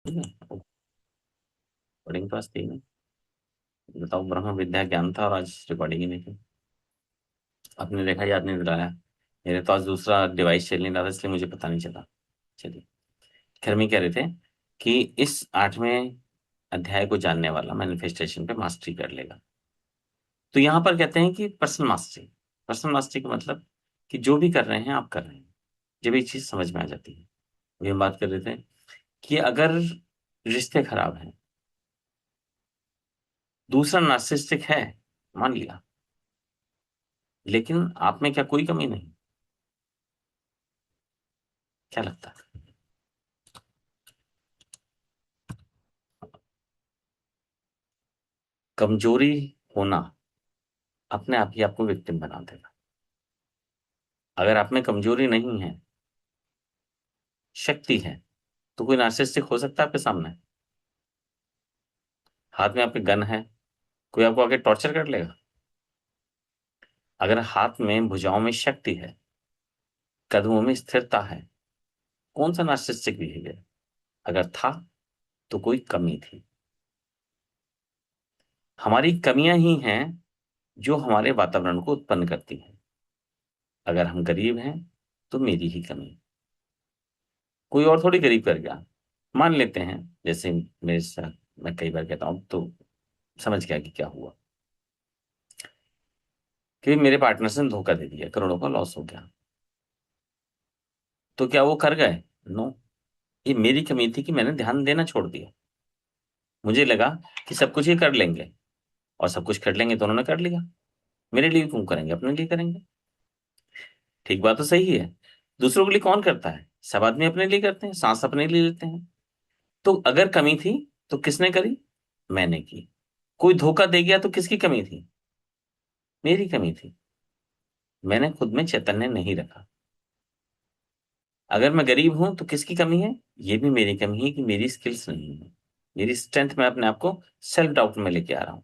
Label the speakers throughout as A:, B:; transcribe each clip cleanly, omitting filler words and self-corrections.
A: ठीक है, रिकॉर्डिंग तो आज थी नहीं। बताओ, ब्रह्म विद्या ज्ञान था और आज रिकॉर्डिंग ही नहीं थी। आपने देखा, याद नहीं दिलाया। मेरे तो आज दूसरा डिवाइस चल नहीं रहा था, इसलिए मुझे पता नहीं चला। चलिए, खैर में कह रहे थे कि इस 8वें अध्याय को जानने वाला मैनिफेस्टेशन पे मास्टरी कर लेगा। तो यहां पर कहते हैं कि पर्सनल मास्टरी। पर्सनल मास्टरी का मतलब कि जो भी कर रहे हैं आप कर रहे हैं, जब ये चीज समझ में आ जाती है। अभी हम बात कर रहे थे कि अगर रिश्ते खराब हैं, दूसरा नार्सिसिस्टिक है, मान लिया, लेकिन आप में क्या कोई कमी नहीं? क्या लगता है? कमजोरी होना अपने आप ही आपको विक्टिम बना देगा। अगर आप में कमजोरी नहीं है, शक्ति है, तो कोई नार्सिसिस्टिक हो सकता है आपके सामने? हाथ में आपके गन है, कोई आपको आके टॉर्चर कर लेगा? अगर हाथ में भुजाओं में शक्ति है, कदमों में स्थिरता है, कौन सा नार्सिसिस्टिक बिहेवियर? अगर था तो कोई कमी थी। हमारी कमियां ही हैं जो हमारे वातावरण को उत्पन्न करती हैं। अगर हम गरीब हैं तो मेरी ही कमी, कोई और थोड़ी गरीब कर गया। मान लेते हैं, जैसे मेरे साथ, मैं कई बार कहता हूं तो समझ गया कि क्या हुआ, कि मेरे पार्टनर ने धोखा दे दिया, करोड़ों का लॉस हो गया। तो क्या वो कर गए? नो। ये मेरी कमी थी कि मैंने ध्यान देना छोड़ दिया। मुझे लगा कि सब कुछ ही कर लेंगे, और सब कुछ कर लेंगे तो उन्होंने कर लिया। मेरे लिए क्यों करेंगे, अपने लिए करेंगे। ठीक बात तो सही है। दूसरों के लिए कौन करता है? सब आदमी अपने लिए करते हैं, सांस अपने लिए लेते हैं। तो अगर कमी थी तो किसने करी? मैंने की। कोई धोखा दे गया तो किसकी कमी थी? मेरी कमी थी। मैंने खुद में चैतन्य नहीं रखा। अगर मैं गरीब हूं तो किसकी कमी है? ये भी मेरी कमी है कि मेरी स्किल्स नहीं है, मेरी स्ट्रेंथ में अपने आप को सेल्फ डाउट में लेके आ रहा हूं।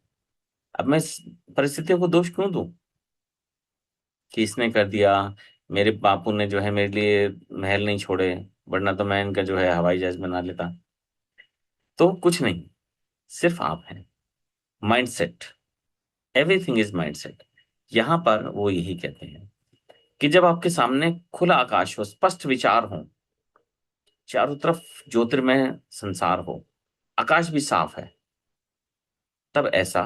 A: अब मैं इस परिस्थितियों को दोष क्यों दूं कि इसने कर दिया, मेरे बापू ने जो है मेरे लिए महल नहीं छोड़े, वरना तो मैं इनका जो है हवाई जहाज बना लेता। तो कुछ नहीं, सिर्फ आप हैं। Mindset, everything is mindset. यहां पर वो यही कहते हैं कि जब आपके सामने खुला आकाश हो, स्पष्ट विचार हो, चारों तरफ ज्योतिर्मय संसार हो, आकाश भी साफ है, तब ऐसा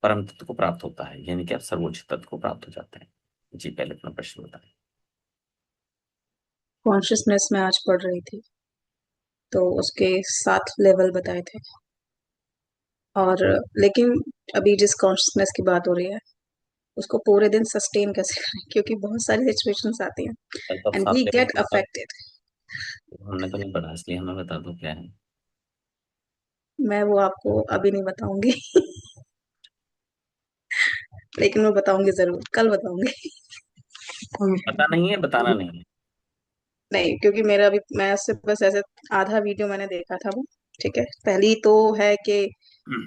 A: परम तत्व को प्राप्त होता है, यानी कि आप सर्वोच्च तत्व को प्राप्त हो जाते हैं। जी, पहले अपना प्रश्न बताएं।
B: कॉन्शियसनेस में आज पढ़ रही थी, तो उसके 7 लेवल बताए थे। और लेकिन अभी जिस कॉन्शियसनेस की बात हो रही है, उसको पूरे दिन सस्टेन कैसे करें, क्योंकि बहुत सारी सिचुएशंस आती हैं
A: कल तो आप
B: एंड
A: सात
B: वी
A: लेवल
B: गेट
A: के साथ,
B: अफेक्टेड।
A: हमने तो नहीं पढ़ा, इसलिए हमें बता दो क्या है।
B: मैं वो आपको अभी नहीं बताऊंगी लेकिन मैं बताऊंगी, जरूर कल बताऊंगी।
A: पता नहीं है, बताना नहीं है।
B: नहीं, क्योंकि मेरा भी, मैं उससे बस ऐसे आधा वीडियो मैंने देखा था वो। ठीक है, पहली तो है कि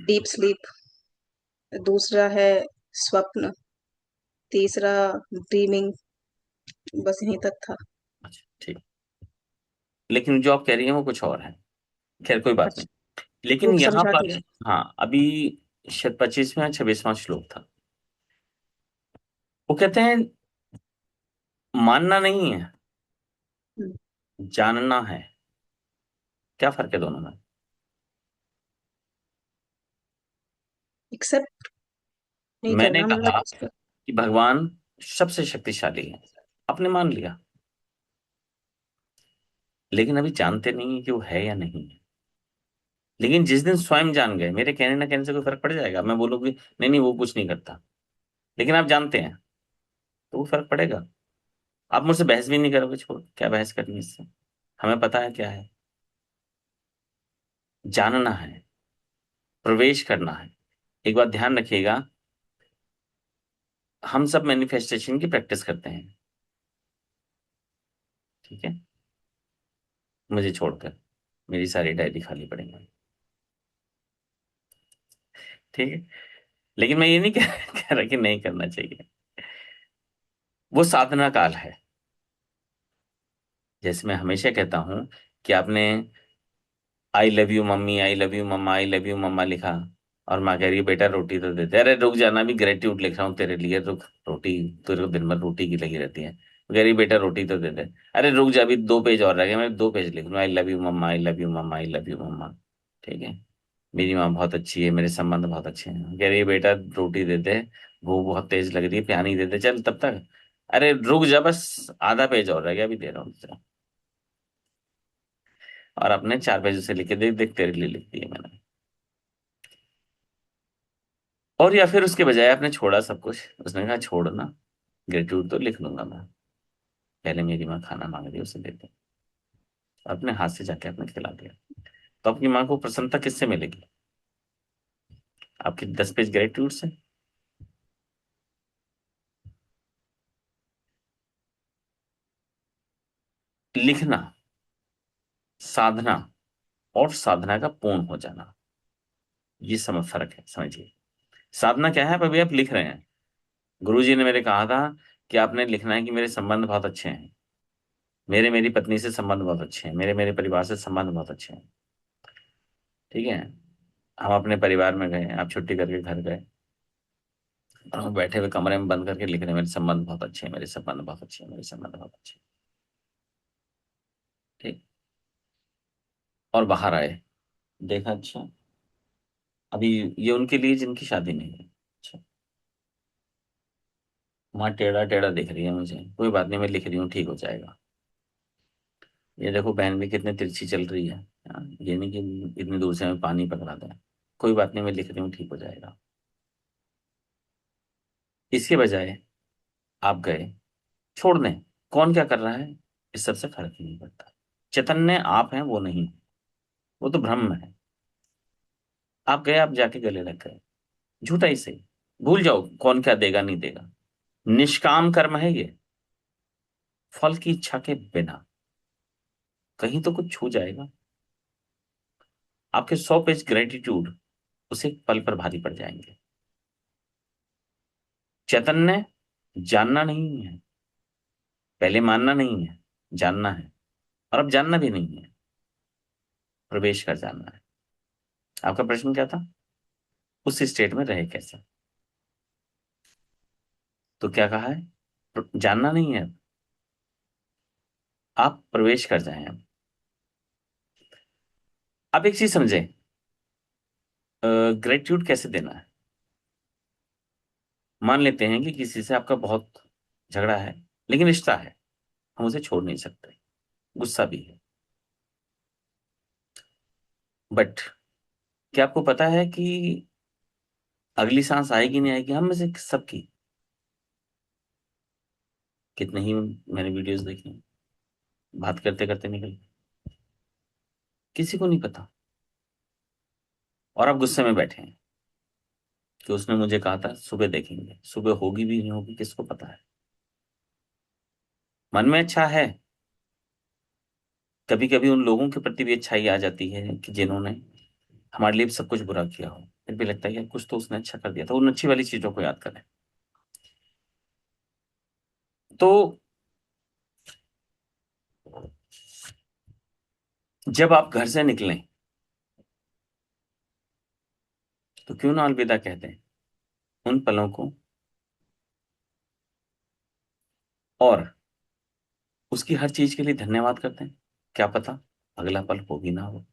B: डीप स्लीप, दूसरा है स्वप्न, तीसरा ड्रीमिंग, बस यहीं तक था।
A: अच्छा, ठीक। लेकिन जो आप कह रही हैं वो कुछ और है। खैर, कोई बात नहीं।
B: अच्छा,
A: लेकिन
B: प्रूफ
A: यहाँ
B: समझा
A: पर,
B: दिया।
A: हाँ, अभी शायद 25वां 26वां श्लोक था। वो कहते हैं मानना नहीं है, जानना है। क्या फर्क है दोनों में?
B: एक्सेप्ट नहीं
A: मैंने
B: करना
A: कहा
B: मतलब उसको।
A: कि भगवान सबसे शक्तिशाली है, आपने मान लिया, लेकिन अभी जानते नहीं है कि वो है या नहीं है। लेकिन जिस दिन स्वयं जान गए, मेरे कहने ना कहने से कोई फर्क पड़ जाएगा? मैं बोलूंगी नहीं नहीं वो कुछ नहीं करता, लेकिन आप जानते हैं, तो वो फर्क पड़ेगा। आप मुझसे बहस भी नहीं करोगे, छोड़, क्या बहस करनी है इससे? हमें पता है क्या है। जानना है, प्रवेश करना है। एक बात ध्यान रखिएगा, हम सब मैनिफेस्टेशन की प्रैक्टिस करते हैं, ठीक है, मुझे छोड़कर। मेरी सारी डायरी खाली पड़ेंगी, ठीक है। लेकिन मैं ये नहीं कह रहा कि नहीं करना चाहिए। वो साधना काल है। जैसे मैं हमेशा कहता हूं कि आपने I love you mummy, I love you mamma, I love you mamma लिखा, और माँ कह रही है बेटा रोटी तो देते। अरे रुक जाना, भी ग्रेटिट्यूड लिख रहा हूँ तेरे लिए, रुक। रोटी, तेरे को दिन भर रोटी की लगी रहती है। वो कह रही बेटा रोटी तो दे दे। अरे रुक जा, अभी 2 पेज और रह गए, मैं 2 पेज लिख लूँ। I love you mamma, I love you mamma, I love you mamma. ठीक है। मेरी माँ बहुत अच्छी है, मेरे संबंध बहुत अच्छे हैं। कह रही है बेटा रोटी दे दे, भूख बहुत तेज लग रही है, पानी दे दे चल तब तक। अरे रुक जा, बस आधा पेज और रह गया, अभी दे रहा हूँ तुझे। और अपने 4 पेज से लिखे, देख देख तेरे लिए लिख दिए मैंने। और या फिर उसके बजाय आपने छोड़ा सब कुछ, उसने कहा छोड़ ना, ग्रेट्यूड तो लिख लूंगा मैं, पहले मेरी माँ खाना मांग रही है उसे देते। अपने हाथ से जाके आपने खिला दिया। तो अपनी माँ को प्रसन्नता किससे मिलेगी? आपके 10 पेज ग्रेट्यूड से। लिखना, साधना, और साधना का पूर्ण हो जाना, ये समझ फर्क है, समझिए। साधना क्या है? अभी आप लिख रहे हैं। गुरुजी ने मेरे कहा था कि आपने लिखना है कि मेरे संबंध बहुत अच्छे हैं, मेरे मेरी पत्नी से संबंध बहुत अच्छे हैं, मेरे मेरे परिवार से संबंध बहुत अच्छे हैं। ठीक है। हम अपने परिवार में गए, आप छुट्टी करके घर गए, और हम बैठे हुए कमरे में बंद करके लिख रहे हैं, मेरे संबंध बहुत अच्छे हैं, मेरे संबंध बहुत अच्छे हैं, मेरे संबंध बहुत अच्छे हैं। ठीक। और बाहर आए, देखा अच्छा, अभी ये उनके लिए जिनकी शादी नहीं है। अच्छा। माँ टेढ़ा टेढ़ा देख रही है मुझे, कोई बात नहीं मैं लिख रही हूँ, ठीक हो जाएगा। ये देखो बहन भी कितनी तिरछी चल रही है। ये नहीं कि इतनी दूर से हमें पानी पकड़ा दें। कोई बात नहीं मैं लिख रही हूँ, ठीक हो जाएगा। इसके बजाय आप गए छोड़ने। कौन क्या कर रहा है, इस सबसे फर्क ही नहीं पड़ता। चैतन्य आप हैं, वो नहीं। वो तो ब्रह्म है। आप गए, आप जाके गले लग गए, झूठा ही सही। भूल जाओ कौन क्या देगा नहीं देगा। निष्काम कर्म है ये, फल की इच्छा के बिना। कहीं तो कुछ छू जाएगा। आपके 100 पेज ग्रेटिट्यूड उसे एक पल पर भारी पड़ जाएंगे। चैतन्य जानना नहीं है, पहले मानना नहीं है, जानना है। और अब जानना भी नहीं है, प्रवेश कर जानना है। आपका प्रश्न क्या था? उस स्टेट में रहे कैसे? तो क्या कहा है? जानना नहीं है, आप प्रवेश कर जाएं अब। आप एक चीज समझे, ग्रेटिट्यूड कैसे देना है। मान लेते हैं कि किसी से आपका बहुत झगड़ा है, लेकिन रिश्ता है, हम उसे छोड़ नहीं सकते, गुस्सा भी है। बट क्या आपको पता है कि अगली सांस आएगी नहीं आएगी हम में से सबकी? कितने ही मैंने वीडियोस देखे हैं, बात करते करते निकल, किसी को नहीं पता। और आप गुस्से में बैठे हैं कि उसने मुझे कहा था सुबह देखेंगे, सुबह होगी भी नहीं होगी किसको पता है। मन में अच्छा है, कभी कभी उन लोगों के प्रति भी अच्छाई आ जाती है कि जिन्होंने हमारे लिए भी सब कुछ बुरा किया हो, फिर भी लगता है यार कुछ तो उसने अच्छा कर दिया था, उन अच्छी वाली चीजों को याद करें। तो जब आप घर से निकलें तो क्यों ना अलविदा कहते हैं उन पलों को, और उसकी हर चीज के लिए धन्यवाद करते हैं। क्या पता अगला पल हो भी ना हो।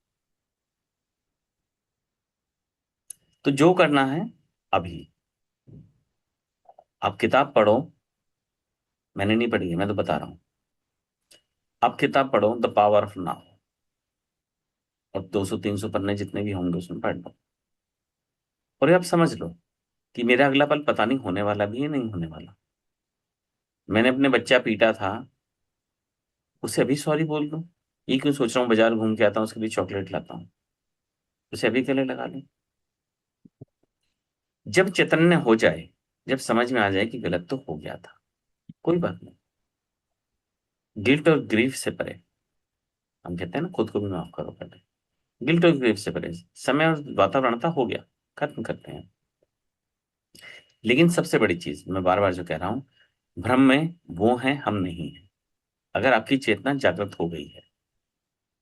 A: तो जो करना है अभी, आप किताब पढ़ो। मैंने नहीं पढ़ी है, मैं तो बता रहा हूं। आप किताब पढ़ो द पावर ऑफ नाउ, और 200-300 पन्ने जितने भी होंगे उसमें पढ़ लो। और ये आप समझ लो कि मेरा अगला पल पता नहीं होने वाला भी है नहीं होने वाला। मैंने अपने बच्चा पीटा था, उसे अभी सॉरी बोल दूं? ये क्यों सोच रहा हूँ बाजार घूम के आता हूँ उसके लिए चॉकलेट लाता हूँ, उसे अभी गले लगा लें। जब चैतन्य हो जाए, जब समझ में आ जाए कि गलत तो हो गया था, कोई बात नहीं। गिल्ट और ग्रीफ से परे, हम कहते हैं ना खुद को भी माफ करो पहले। गिल्ट और ग्रीफ से परे, समय और वातावरण था हो गया, खत्म करते हैं। लेकिन सबसे बड़ी चीज मैं बार बार जो कह रहा हूँ, भ्रम में वो है हम नहीं है। अगर आपकी चेतना जागृत हो गई है,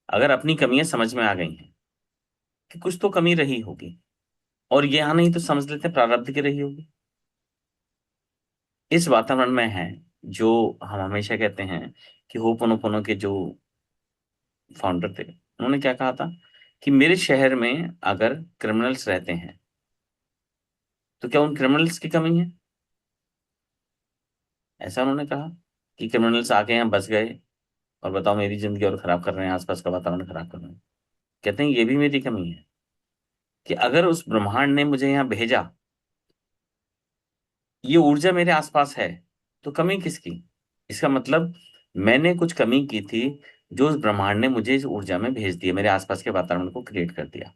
A: अगर अपनी कमियां समझ में आ गई हैं, कि कुछ तो कमी रही होगी, और ये यहाँ नहीं तो समझ लेते हैं प्रारब्ध की रही होगी। इस वातावरण में है जो हम हमेशा कहते हैं कि होपोनोपोनो के जो फाउंडर थे, उन्होंने क्या कहा था कि मेरे शहर में अगर क्रिमिनल्स रहते हैं तो क्या उन क्रिमिनल्स की कमी है? ऐसा उन्होंने कहा कि क्रिमिनल्स आके यहाँ बस गए और बताओ मेरी जिंदगी और खराब कर रहे हैं, आसपास का वातावरण खराब कर रहे हैं। कहते हैं ये भी मेरी कमी है कि अगर उस ब्रह्मांड ने मुझे यहाँ भेजा, ये ऊर्जा मेरे आसपास है, तो कमी किसकी? इसका मतलब मैंने कुछ कमी की थी, जो उस ब्रह्मांड ने मुझे इस ऊर्जा में भेज दिया, मेरे आसपास के वातावरण को क्रिएट कर दिया।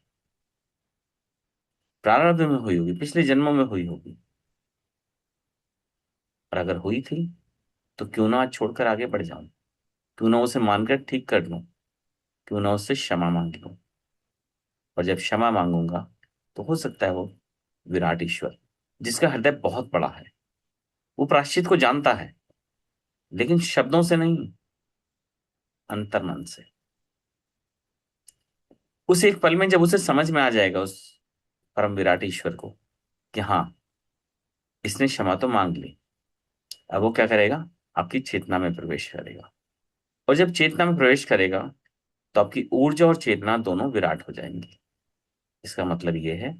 A: प्रारब्ध में हुई होगी, पिछले जन्मों में हुई होगी। और अगर हुई थी तो क्यों ना आज छोड़कर आगे बढ़ जाऊं, क्यों ना उसे मानकर ठीक कर लूं, क्यों ना उससे क्षमा मांग लूं। और जब क्षमा मांगूंगा तो हो सकता है वो विराट ईश्वर, जिसका हृदय बहुत बड़ा है, वो प्रायश्चित को जानता है, लेकिन शब्दों से नहीं, अंतर्मन से। उस एक पल में जब उसे समझ में आ जाएगा उस परम विराट ईश्वर को कि हाँ, इसने क्षमा तो मांग ली, अब वो क्या करेगा? आपकी चेतना में प्रवेश करेगा। और जब चेतना में प्रवेश करेगा तो आपकी ऊर्जा और चेतना दोनों विराट हो जाएंगी। इसका मतलब ये है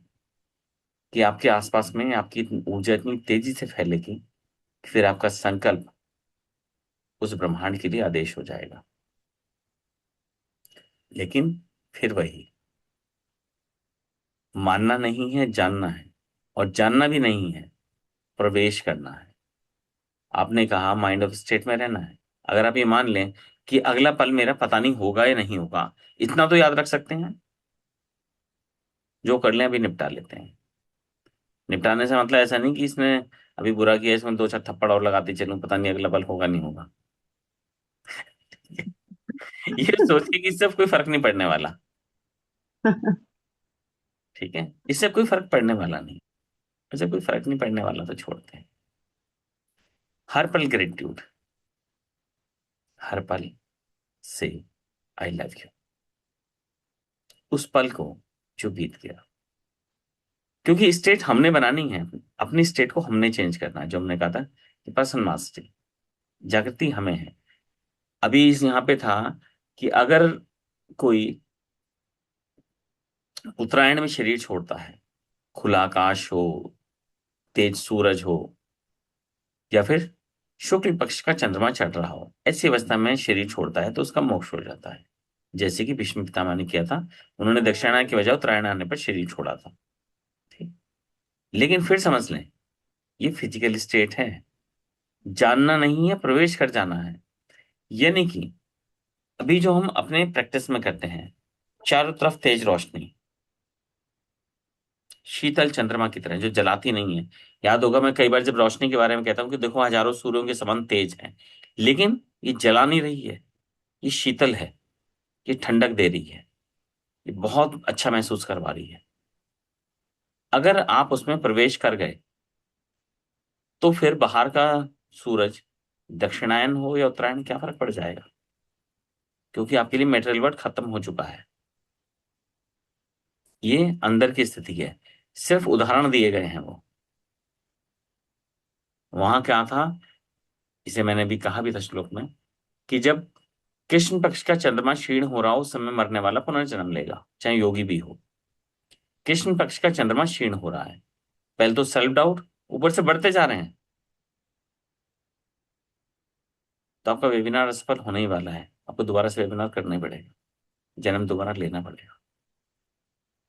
A: कि आपके आसपास में आपकी ऊर्जा इतनी तेजी से फैलेगी कि फिर आपका संकल्प उस ब्रह्मांड के लिए आदेश हो जाएगा। लेकिन फिर वही, मानना नहीं है, जानना है। और जानना भी नहीं है, प्रवेश करना है। आपने कहा माइंड ऑफ स्टेट में रहना है। अगर आप ये मान लें कि अगला पल मेरा पता नहीं होगा या नहीं होगा, इतना तो याद रख सकते हैं, जो कर लें अभी निपटा लेते हैं। निपटाने से मतलब ऐसा नहीं कि इसने अभी बुरा किया, इसमें दो चार थप्पड़ और लगाते चलूं, पता नहीं अगला पल होगा नहीं होगा। ये सोच के कि इससे कोई फर्क नहीं पड़ने वाला। ठीक है, इससे कोई फर्क पड़ने वाला नहीं। इससे कोई फर्क नहीं पड़ने वाला तो छोड़ते हैं। हर पल ग्रेटिट्यूड, हर पल से आई लव यू उस पल को जो बीत गया। क्योंकि स्टेट हमने बनानी है, अपनी स्टेट को हमने चेंज करना है। जो हमने कहा था कि पर्सन मास्टरी, जागृति हमें है। अभी इस यहाँ पे था कि अगर कोई उत्तरायण में शरीर छोड़ता है, खुला आकाश हो, तेज सूरज हो, या फिर शुक्ल पक्ष का चंद्रमा चढ़ रहा हो, ऐसी अवस्था में शरीर छोड़ता है तो उसका मोक्ष हो जाता है। जैसे कि भीष्म पितामह ने किया था, उन्होंने दक्षिणायन की बजाय उत्तरायण आने पर शरीर छोड़ा था। ठीक। लेकिन फिर समझ लें, ये फिजिकल स्टेट है, जानना नहीं है, प्रवेश कर जाना है। यानी कि अभी जो हम अपने प्रैक्टिस में करते हैं, चारों तरफ तेज रोशनी, शीतल चंद्रमा की तरह जो जलाती नहीं है। याद होगा मैं कई बार जब रोशनी के बारे में कहता हूं कि देखो हजारों सूर्यों के समान तेज है, लेकिन ये जला नहीं रही है, ये शीतल है, ये ठंडक दे रही है, ये बहुत अच्छा महसूस करवा रही है। अगर आप उसमें प्रवेश कर गए तो फिर बाहर का सूरज दक्षिणायन हो या उत्तरायण, क्या फर्क पड़ जाएगा? क्योंकि आपके लिए मेटेरियल वर्ल्ड खत्म हो चुका है। ये अंदर की स्थिति है, सिर्फ उदाहरण दिए गए हैं वो। वहां क्या था, इसे मैंने भी कहा भी था श्लोक में, कि जब कृष्ण पक्ष का चंद्रमा क्षीण हो रहा हो उस समय मरने वाला पुनर्जन्म लेगा, चाहे योगी भी हो। कृष्ण पक्ष का चंद्रमा क्षीण हो रहा है, पहले तो सेल्फ डाउट, ऊपर से बढ़ते जा रहे हैं, तो आपका वेबिनार असफल होने ही वाला है। आपको दोबारा से वेबिनार करना ही पड़ेगा, जन्म दोबारा लेना पड़ेगा।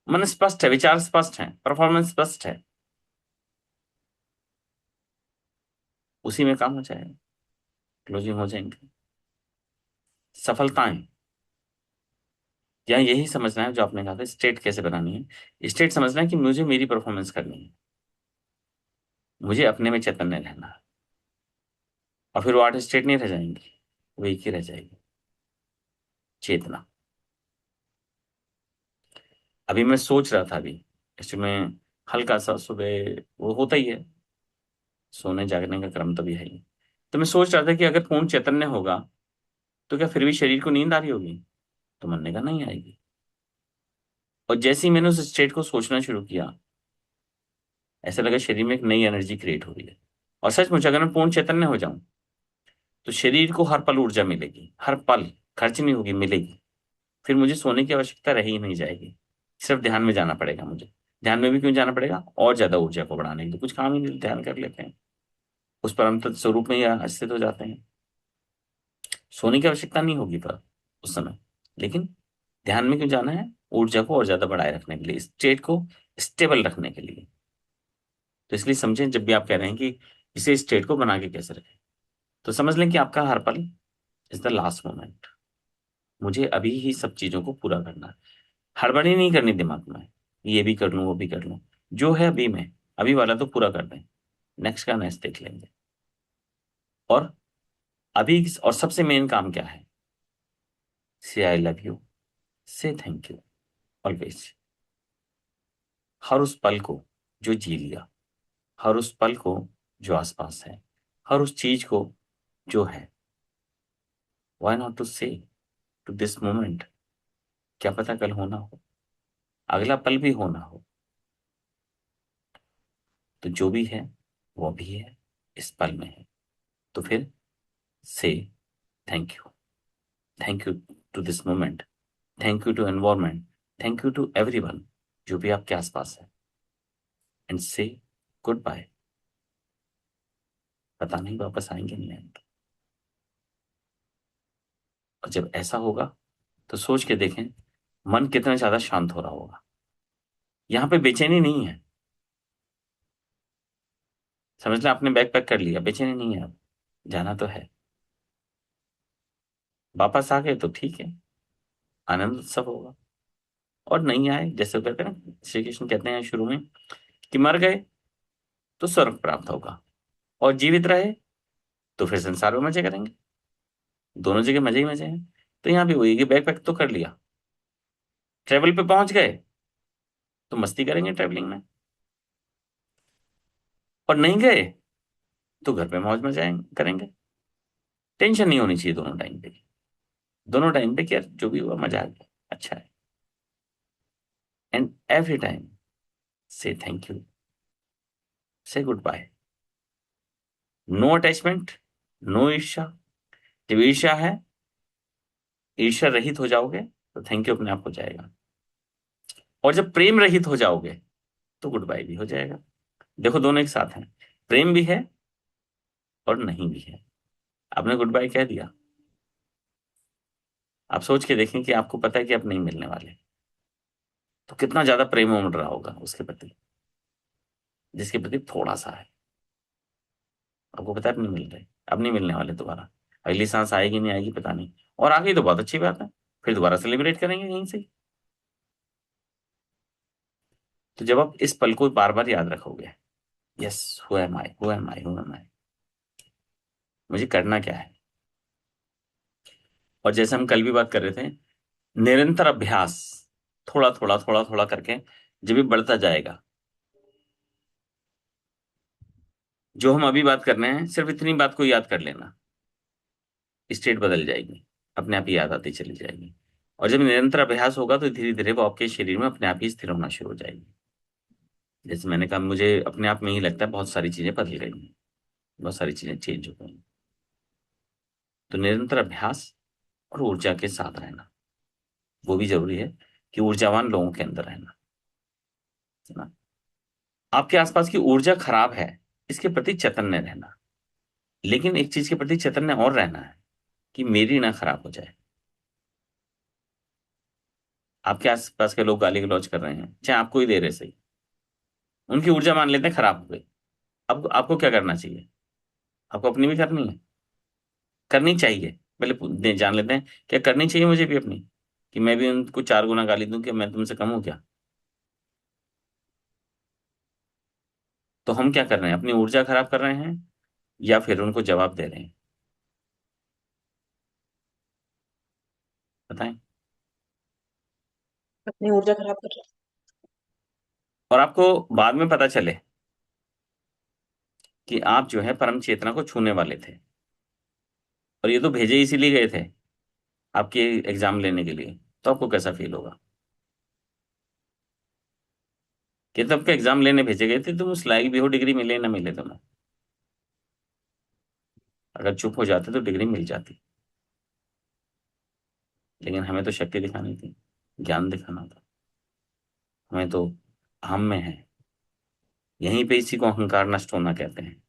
A: मन स्पष्ट है, विचार स्पष्ट है, परफॉर्मेंस स्पष्ट है, उसी में काम हो जाएगा, क्लोजिंग हो जाएंगे। सफलताएं, या यही समझना है जो आपने कहा था स्टेट कैसे बनानी है। स्टेट समझना है कि मुझे मेरी परफॉर्मेंस करनी है, मुझे अपने में चैतन्य रहना है। और फिर वो आठ स्टेट नहीं रह जाएंगी, वो एक ही रह जाएगी, चेतना। अभी मैं सोच रहा था, अभी इसमें हल्का सा सुबह वो होता ही है, सोने जागने का क्रम तो भी है ही। तो मैं सोच रहा था कि अगर पूर्ण चैतन्य होगा तो क्या फिर भी शरीर को नींद आ रही होगी? तो मन ने कहा नहीं आएगी। और जैसे ही मैंने उस स्टेट को सोचना शुरू किया, ऐसा लगा शरीर में एक नई एनर्जी क्रिएट हो रही है। और सचमुच अगर मैं पूर्ण चैतन्य हो जाऊं तो शरीर को हर पल ऊर्जा मिलेगी, हर पल खर्च नहीं होगी, मिलेगी। फिर मुझे सोने की आवश्यकता रह ही नहीं जाएगी। सिर्फ ध्यान में जाना पड़ेगा मुझे। ध्यान में भी क्यों जाना पड़ेगा? और ज्यादा ऊर्जा को बढ़ाने के लिए। कुछ काम ही नहीं, ध्यान कर लेते हैं, उस परम तत्व स्वरूप में ही स्थित हो जाते हैं। सोने की आवश्यकता नहीं होगी पर उस समय। लेकिन ध्यान में क्यों जाना है? ऊर्जा को और ज्यादा बढ़ाए रखने के लिए, स्टेट को स्टेबल रखने के लिए। तो इसलिए समझें, जब भी आप कह रहे हैं कि इसे स्टेट को बना के कैसे रखें, तो समझ लें कि आपका हर पल इज द लास्ट मोमेंट। मुझे अभी ही सब चीजों को पूरा करना है। हड़बड़ी नहीं करनी दिमाग में, ये भी कर लूं वो भी कर लूं। जो है अभी में, अभी वाला तो पूरा कर दें, नेक्स्ट का नेक्स्ट देख लेंगे। और अभी और सबसे मेन काम क्या है? से आई लव यू, से थैंक यू ऑलवेज। हर उस पल को जो जी लिया, हर उस पल को जो आसपास है, हर उस चीज को जो है। व्हाई नॉट टू से टू दिस मोमेंट? क्या पता कल होना हो, अगला पल भी होना हो। तो जो भी है वो भी है, इस पल में है। तो फिर से thank you. Thank you to this moment, thank you to environment, thank you to everyone जो भी आपके आसपास है। एंड से गुड बाय। पता नहीं वापस आएंगे नहीं आएंगे। और जब ऐसा होगा तो सोच के देखें, मन कितना ज्यादा शांत हो रहा होगा। यहाँ पे बेचैनी नहीं है। समझ लें आपने बैग पैक कर लिया, बेचैनी नहीं है अब, जाना तो है। वापस आ गए तो ठीक है, आनंद उत्सव होगा। और नहीं आए, जैसे वो कहते हैं ना, श्री कृष्ण कहते हैं शुरू में कि मर गए तो स्वर्ग प्राप्त होगा, और जीवित रहे तो फिर संसार में मजे करेंगे। दोनों जगह मजे ही मजे हैं। तो यहाँ भी वही कि बैग पैक तो कर लिया, ट्रेवल पे पहुंच गए तो मस्ती करेंगे ट्रेवलिंग में, और नहीं गए तो घर पे मौज मजा करेंगे। टेंशन नहीं होनी चाहिए दोनों टाइम पे। दोनों टाइम पे क्या, जो भी हुआ मजा आ गया, अच्छा है। And every time say thank you, say goodbye. No attachment, no ईर्ष्या। जब ईर्ष्या है, ईर्ष्या रहित हो जाओगे तो थैंक यू अपने आप हो जाएगा। और जब प्रेम रहित हो जाओगे तो गुड बाय भी हो जाएगा। देखो दोनों एक साथ हैं, प्रेम भी है और नहीं भी है। आपने गुड बाय कह दिया, आप सोच के देखें कि आपको पता है कि आप नहीं मिलने वाले, तो कितना ज्यादा प्रेम उमड़ रहा होगा उसके प्रति, जिसके प्रति थोड़ा सा है। आपको पता है आप नहीं मिल रहे, अब नहीं मिलने वाले दोबारा। अगली सांस आएगी नहीं आएगी पता नहीं, और आ गई तो बहुत अच्छी बात है, फिर दोबारा सेलिब्रेट करेंगे यहीं से ही। तो जब आप इस पल को बार बार याद रखोगे, yes, who am I, who am I, who am I, मुझे करना क्या है। और जैसे हम कल भी बात कर रहे थे, निरंतर अभ्यास, थोड़ा थोड़ा थोड़ा थोड़ा करके जब भी बढ़ता जाएगा। जो हम अभी बात कर रहे हैं, सिर्फ इतनी बात को याद कर लेना, स्टेट बदल जाएगी, अपने आप ही याद आती चली जाएगी। और जब निरंतर अभ्यास होगा तो धीरे धीरे वो आपके शरीर में अपने आप ही स्थिर होना शुरू हो जाएगी। जैसे मैंने कहा, मुझे अपने आप में ही लगता है बहुत सारी चीजें बदल गई हैं, बहुत सारी चीजें चेंज हो गई हैं। तो निरंतर अभ्यास और ऊर्जा के साथ रहना, वो भी जरूरी है कि ऊर्जावान लोगों के अंदर रहना, है ना। आपके आसपास की ऊर्जा खराब है, इसके प्रति चैतन्य रहना। लेकिन एक चीज के प्रति चैतन्य और रहना है कि मेरी ना खराब हो जाए। आपके आसपास के लोग गाली गलौज कर रहे हैं, चाहे आपको ही दे रहे सही, उनकी ऊर्जा मान लेते हैं खराब हो गई। अब आपको क्या करना चाहिए? आपको अपनी भी करनी है, करनी चाहिए। पहले जान लेते हैं, क्या करनी चाहिए मुझे भी अपनी, कि मैं भी उनको चार गुना गाली दूं? कि मैं तुमसे कम हूं क्या? तो हम क्या कर रहे हैं, अपनी ऊर्जा खराब कर रहे हैं या फिर उनको जवाब दे रहे हैं? बताएं।
B: अपनी ऊर्जा खराब कर रहा
A: और आपको बाद में पता चले कि आप जो है परम चेतना को छूने वाले थे, और ये तो भेजे इसीलिए गए थे आपके एग्जाम लेने के लिए, तो आपको कैसा फील होगा? कि तब के एग्जाम लेने भेजे गए थे, तुम उस लायक भी हो, डिग्री मिले ना मिले तुम्हें। अगर चुप हो जाते तो डिग्री मिल जाती। लेकिन हमें तो शक्ति दिखानी थी, ज्ञान दिखाना था। हमें तो हम में है। यहीं पे इसी को अहंकार नष्ट होना कहते हैं।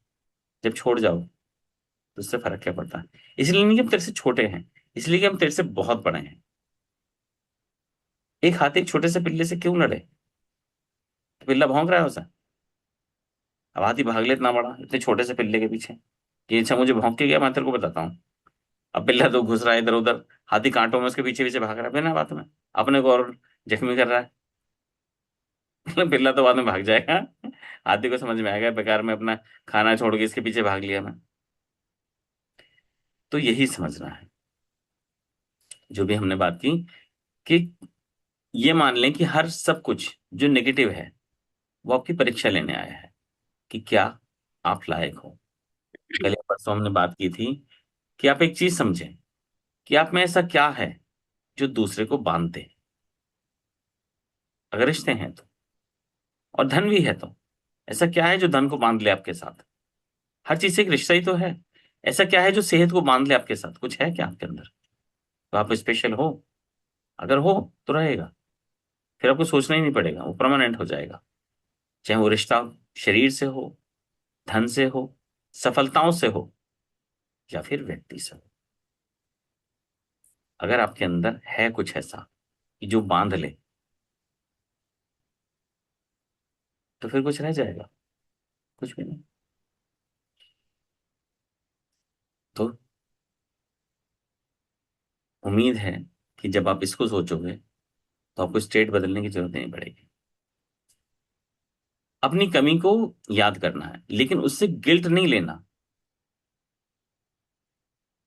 A: जब छोड़ जाओ तो उससे फर्क क्या पड़ता है। इसलिए नहीं कि हम तेरे से छोटे हैं, इसलिए कि हम तेरे से बहुत बड़े हैं। एक हाथी एक छोटे से पिल्ले से क्यों लड़े? तो पिल्ला भौंक रहा है उसे। अब हाथी भाग ले इतना बड़ा इतने छोटे से पिल्ले के पीछे, कि अच्छा मुझे भौंक के गया, मैं तेरे को बताता हूँ। अब पिल्ला तो घुस रहा है इधर उधर, हाथी कांटों में उसके पीछे पीछे भाग रहा है बिना बात में, अपने को और जख्मी कर रहा है। पिल्ला तो बाद में भाग जाएगा। हाथी को समझ में आएगा बेकार में अपना खाना छोड़ के इसके पीछे भाग लिया मैं। तो यही समझना है, जो भी हमने बात की, कि ये मान लें कि हर सब कुछ जो नेगेटिव है वो आपकी परीक्षा लेने आया है, कि क्या आप लायक हो। पहले परसों हमने बात की थी कि आप एक चीज समझें, कि आप में ऐसा क्या है जो दूसरे को बांधते हैं। अगर रिश्ते हैं तो, और धन भी है तो, ऐसा क्या है जो धन को बांध ले आपके साथ? हर चीज से एक रिश्ता ही तो है। ऐसा क्या है जो सेहत को बांध ले आपके साथ? कुछ है क्या आपके अंदर? तो आप स्पेशल हो? अगर हो तो रहेगा, फिर आपको सोचना ही नहीं पड़ेगा, वो परमानेंट हो जाएगा। चाहे वो रिश्ता शरीर से हो, धन से हो, सफलताओं से हो, या फिर व्यक्ति से हो। अगर आपके अंदर है कुछ ऐसा कि जो बांध ले, तो फिर कुछ रह जाएगा? कुछ भी नहीं। तो उम्मीद है कि जब आप इसको सोचोगे तो आपको स्टेट बदलने की जरूरत नहीं पड़ेगी। अपनी कमी को याद करना है, लेकिन उससे गिल्ट नहीं लेना।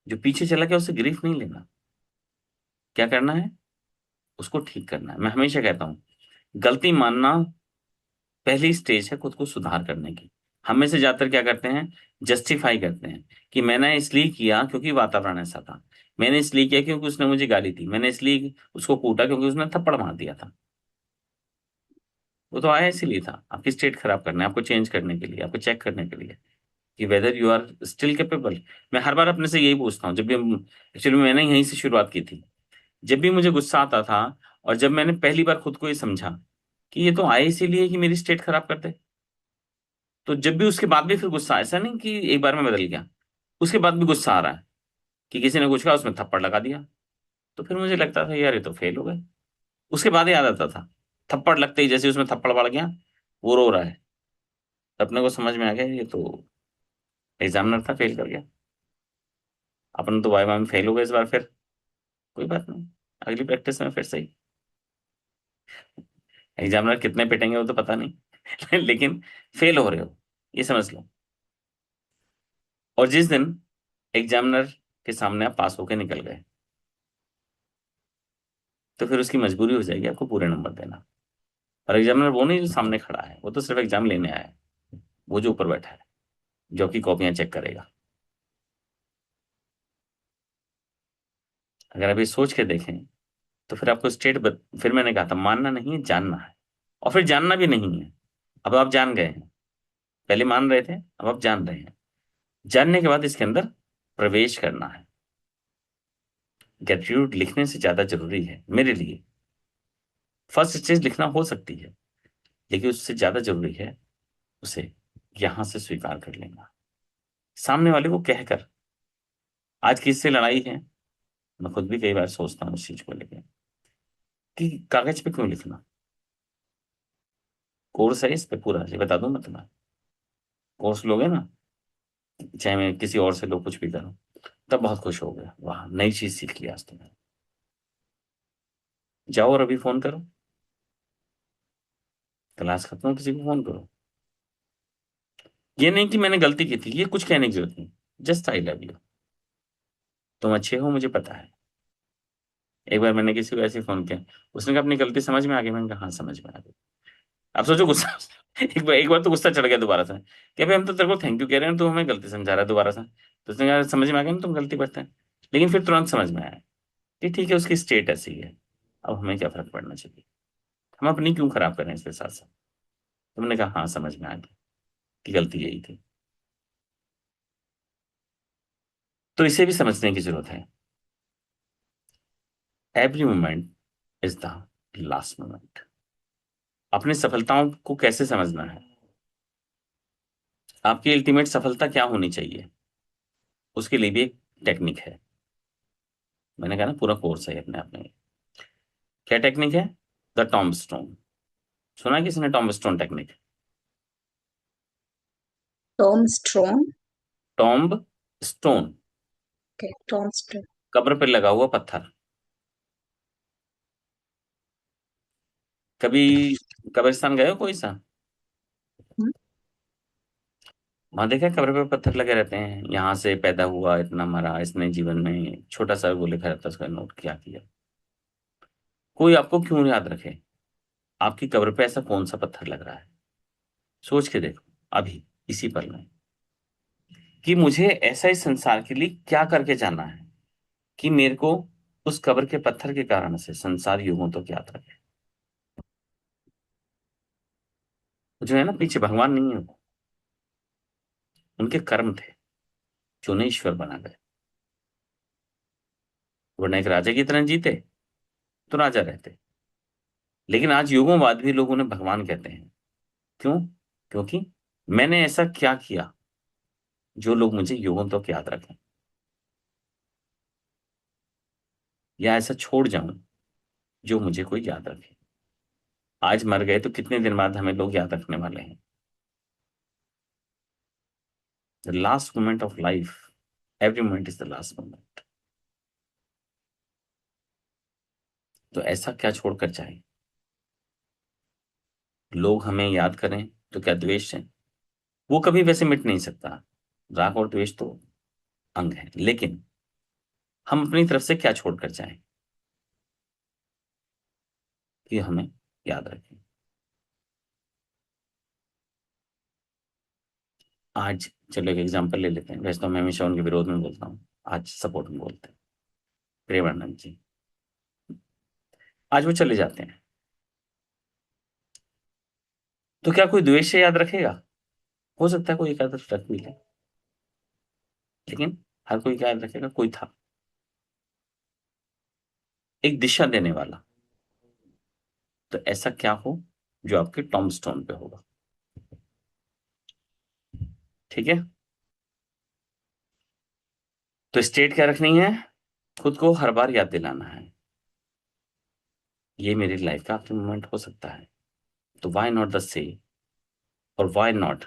A: जो पीछे चला गया उससे ग्रीफ नहीं लेना। क्या करना है? उसको ठीक करना है। मैं हमेशा कहता हूं, गलती मानना पहली स्टेज है खुद को सुधार करने की। हम में से ज्यादातर क्या करते हैं? जस्टिफाई करते हैं, कि मैंने इसलिए किया क्योंकि वातावरण ऐसा था, मैंने इसलिए किया क्योंकि उसने मुझे गाली दी, मैंने इसलिए उसको कूटा क्योंकि उसने थप्पड़ मार दिया था। वो तो आया इसीलिए था, आपकी स्टेट खराब करना है, आपको चेंज करने के लिए, आपको चेक करने के लिए, कि whether you are still capable. मैं हर बार अपने से यही पूछता हूँ, जब भी एक्चुअली मैंने यहीं से शुरुआत की थी। जब भी मुझे गुस्सा आता था, और जब मैंने पहली बार खुद को ये समझा कि ये तो आए इसीलिए कि मेरी स्टेट खराब कर दे, तो जब भी उसके बाद भी फिर गुस्सा, ऐसा नहीं कि एक बार में बदल गया, उसके बाद भी गुस्सा आ रहा है कि किसी ने कुछ कहा उसमें थप्पड़ लगा दिया, तो फिर मुझे लगता था यार ये तो फेल हो गए। उसके बाद याद आता था, थप्पड़ लगते ही जैसे उसमें थप्पड़ पड़ गया, वो रो रहा है, तो अपने को समझ में आ गया ये तो एग्जामिनर था, फेल कर गया। अपन तो वाइवा में फेल हो गए इस बार, फिर कोई बात नहीं, अगली प्रैक्टिस में फिर सही। एग्जामिनर कितने पिटेंगे वो तो पता नहीं, लेकिन फेल हो रहे हो, ये समझ लो। और जिस दिन एग्जामिनर के सामने आप पास होके निकल गए, तो फिर उसकी मजबूरी हो जाएगी आपको पूरे नंबर देना। और एग्जामिनर वो नहीं जो सामने खड़ा है, वो तो सिर्फ एग्जाम लेने आया है। वो जो ऊपर बैठा है, जो कि कॉपियां चेक करेगा। अगर अभी सोच के देखें, तो फिर आपको फिर मैंने कहा था, मानना नहीं है, जानना है। और फिर जानना भी नहीं है, अब आप जान गए हैं। पहले मान रहे थे, अब आप जान रहे हैं। जानने के बाद इसके अंदर प्रवेश करना है। ग्रेटिट्यूड लिखने से ज्यादा जरूरी है मेरे लिए। फर्स्ट स्टेज लिखना हो सकती है, लेकिन उससे ज्यादा जरूरी है उसे यहां से स्वीकार कर लेना, सामने वाले को कहकर। आज किससे लड़ाई है, मैं खुद भी कई बार सोचता हूँ इस चीज को लेकर, कि कागज पे क्यों लिखना? कोर्स है इस पे पूरा, ये बता दूं मैं तुम्हें। कोर्स लोगे ना, चाहे मैं किसी और से लो, कुछ भी करूं, तब बहुत खुश हो गया, वाह नई चीज सीख लिया आज तुमने। जाओ और अभी फोन करो, क्लास खत्म हो, किसी को फोन करो। ये नहीं कि मैंने गलती की थी, ये कुछ कहने की जरूरत नहीं। जस्ट आई लव यू, तुम अच्छे हो मुझे पता है। एक बार मैंने किसी को ऐसे फोन किया, उसने कहा अपनी गलती समझ में आ गई, मैंने कहा हाँ समझ में आ गई। अब सोचो गुस्सा, एक बार तो गुस्सा चढ़ गया दोबारा से, कि भाई हम तो तेरे को थैंक यू कह रहे हैं, तू हमें गलती समझा रहा है दोबारा से। तो उसने कहा समझ में आ गया ना, तुम गलती करते हैं। लेकिन फिर तुरंत समझ में आया कि ठीक है, उसकी स्टेट ऐसी है, अब हमें क्या फर्क पड़ना चाहिए, हम अपनी क्यों खराब करें इसके साथ साथ। तुमने कहा हाँ, समझ में आ गया कि गलती यही थी। तो इसे भी समझने की जरूरत है। Every moment is the last moment. अपनी सफलताओं को कैसे समझना है, आपकी अल्टीमेट सफलता क्या होनी चाहिए, उसके लिए भी एक टेक्निक है। मैंने कहा ना, पूरा कोर्स है अपने आप में। क्या टेक्निक है? The Tom stone. सुना है किसने Tom stone technique?
B: Tom strong.
A: Tomb stone,
B: okay, Tom strong.
A: कब्र पर लगा हुआ पत्थर। कभी कब्रिस्तान गए हो कोई सा? वहां देखा है, कब्र पे पत्थर लगे रहते हैं, यहाँ से पैदा हुआ, इतना मरा, इसने जीवन में छोटा सा वो लिखा रहता है, उसका नोट क्या किया। कोई आपको क्यों याद रखे? आपकी कब्र पे ऐसा कौन सा पत्थर लग रहा है? सोच के देखो अभी, इसी पल में, कि मुझे ऐसा इस संसार के लिए क्या करके जाना है कि मेरे को उस कब्र के पत्थर के कारण से संसार युगों तक याद रखे। जो है ना, पीछे भगवान नहीं है वो, उनके कर्म थे जो उन्हें ईश्वर बना गए। वरना एक राजा की तरह जीते तो राजा रहते। लेकिन आज युगों बाद भी लोग उन्हें भगवान कहते हैं। क्यों? क्योंकि मैंने ऐसा क्या किया जो लोग मुझे युगों तक याद रखें, या ऐसा छोड़ जाऊं जो मुझे कोई याद रखे। आज मर गए तो कितने दिन बाद हमें लोग याद रखने वाले हैं? The last moment of life, every moment is the last moment. तो ऐसा क्या छोड़कर जाए? लोग हमें याद करें तो क्या द्वेष है? वो कभी वैसे मिट नहीं सकता। राग और द्वेष तो अंग है, लेकिन हम अपनी तरफ से क्या छोड़कर जाएं कि हमें याद रखें? आज चलो एक एग्जांपल ले लेते हैं, वैसे तो मैं हमेशा उनके विरोध में बोलता हूँ, आज सपोर्ट में बोलते हैं। प्रेमानंद जी, आज वो चले जाते हैं, तो क्या कोई द्वेष से याद रखेगा? हो सकता है कोई एक आदत रख भी ले, लेकिन हर कोई क्या याद रखेगा? कोई था एक दिशा देने वाला। तो ऐसा क्या हो जो आपके टॉम स्टोन पे होगा? ठीक है। तो स्टेट क्या रखनी है? खुद को हर बार याद दिलाना है, ये मेरी लाइफ का आखिरी मोमेंट हो सकता है। तो वाई नॉट द से, और why not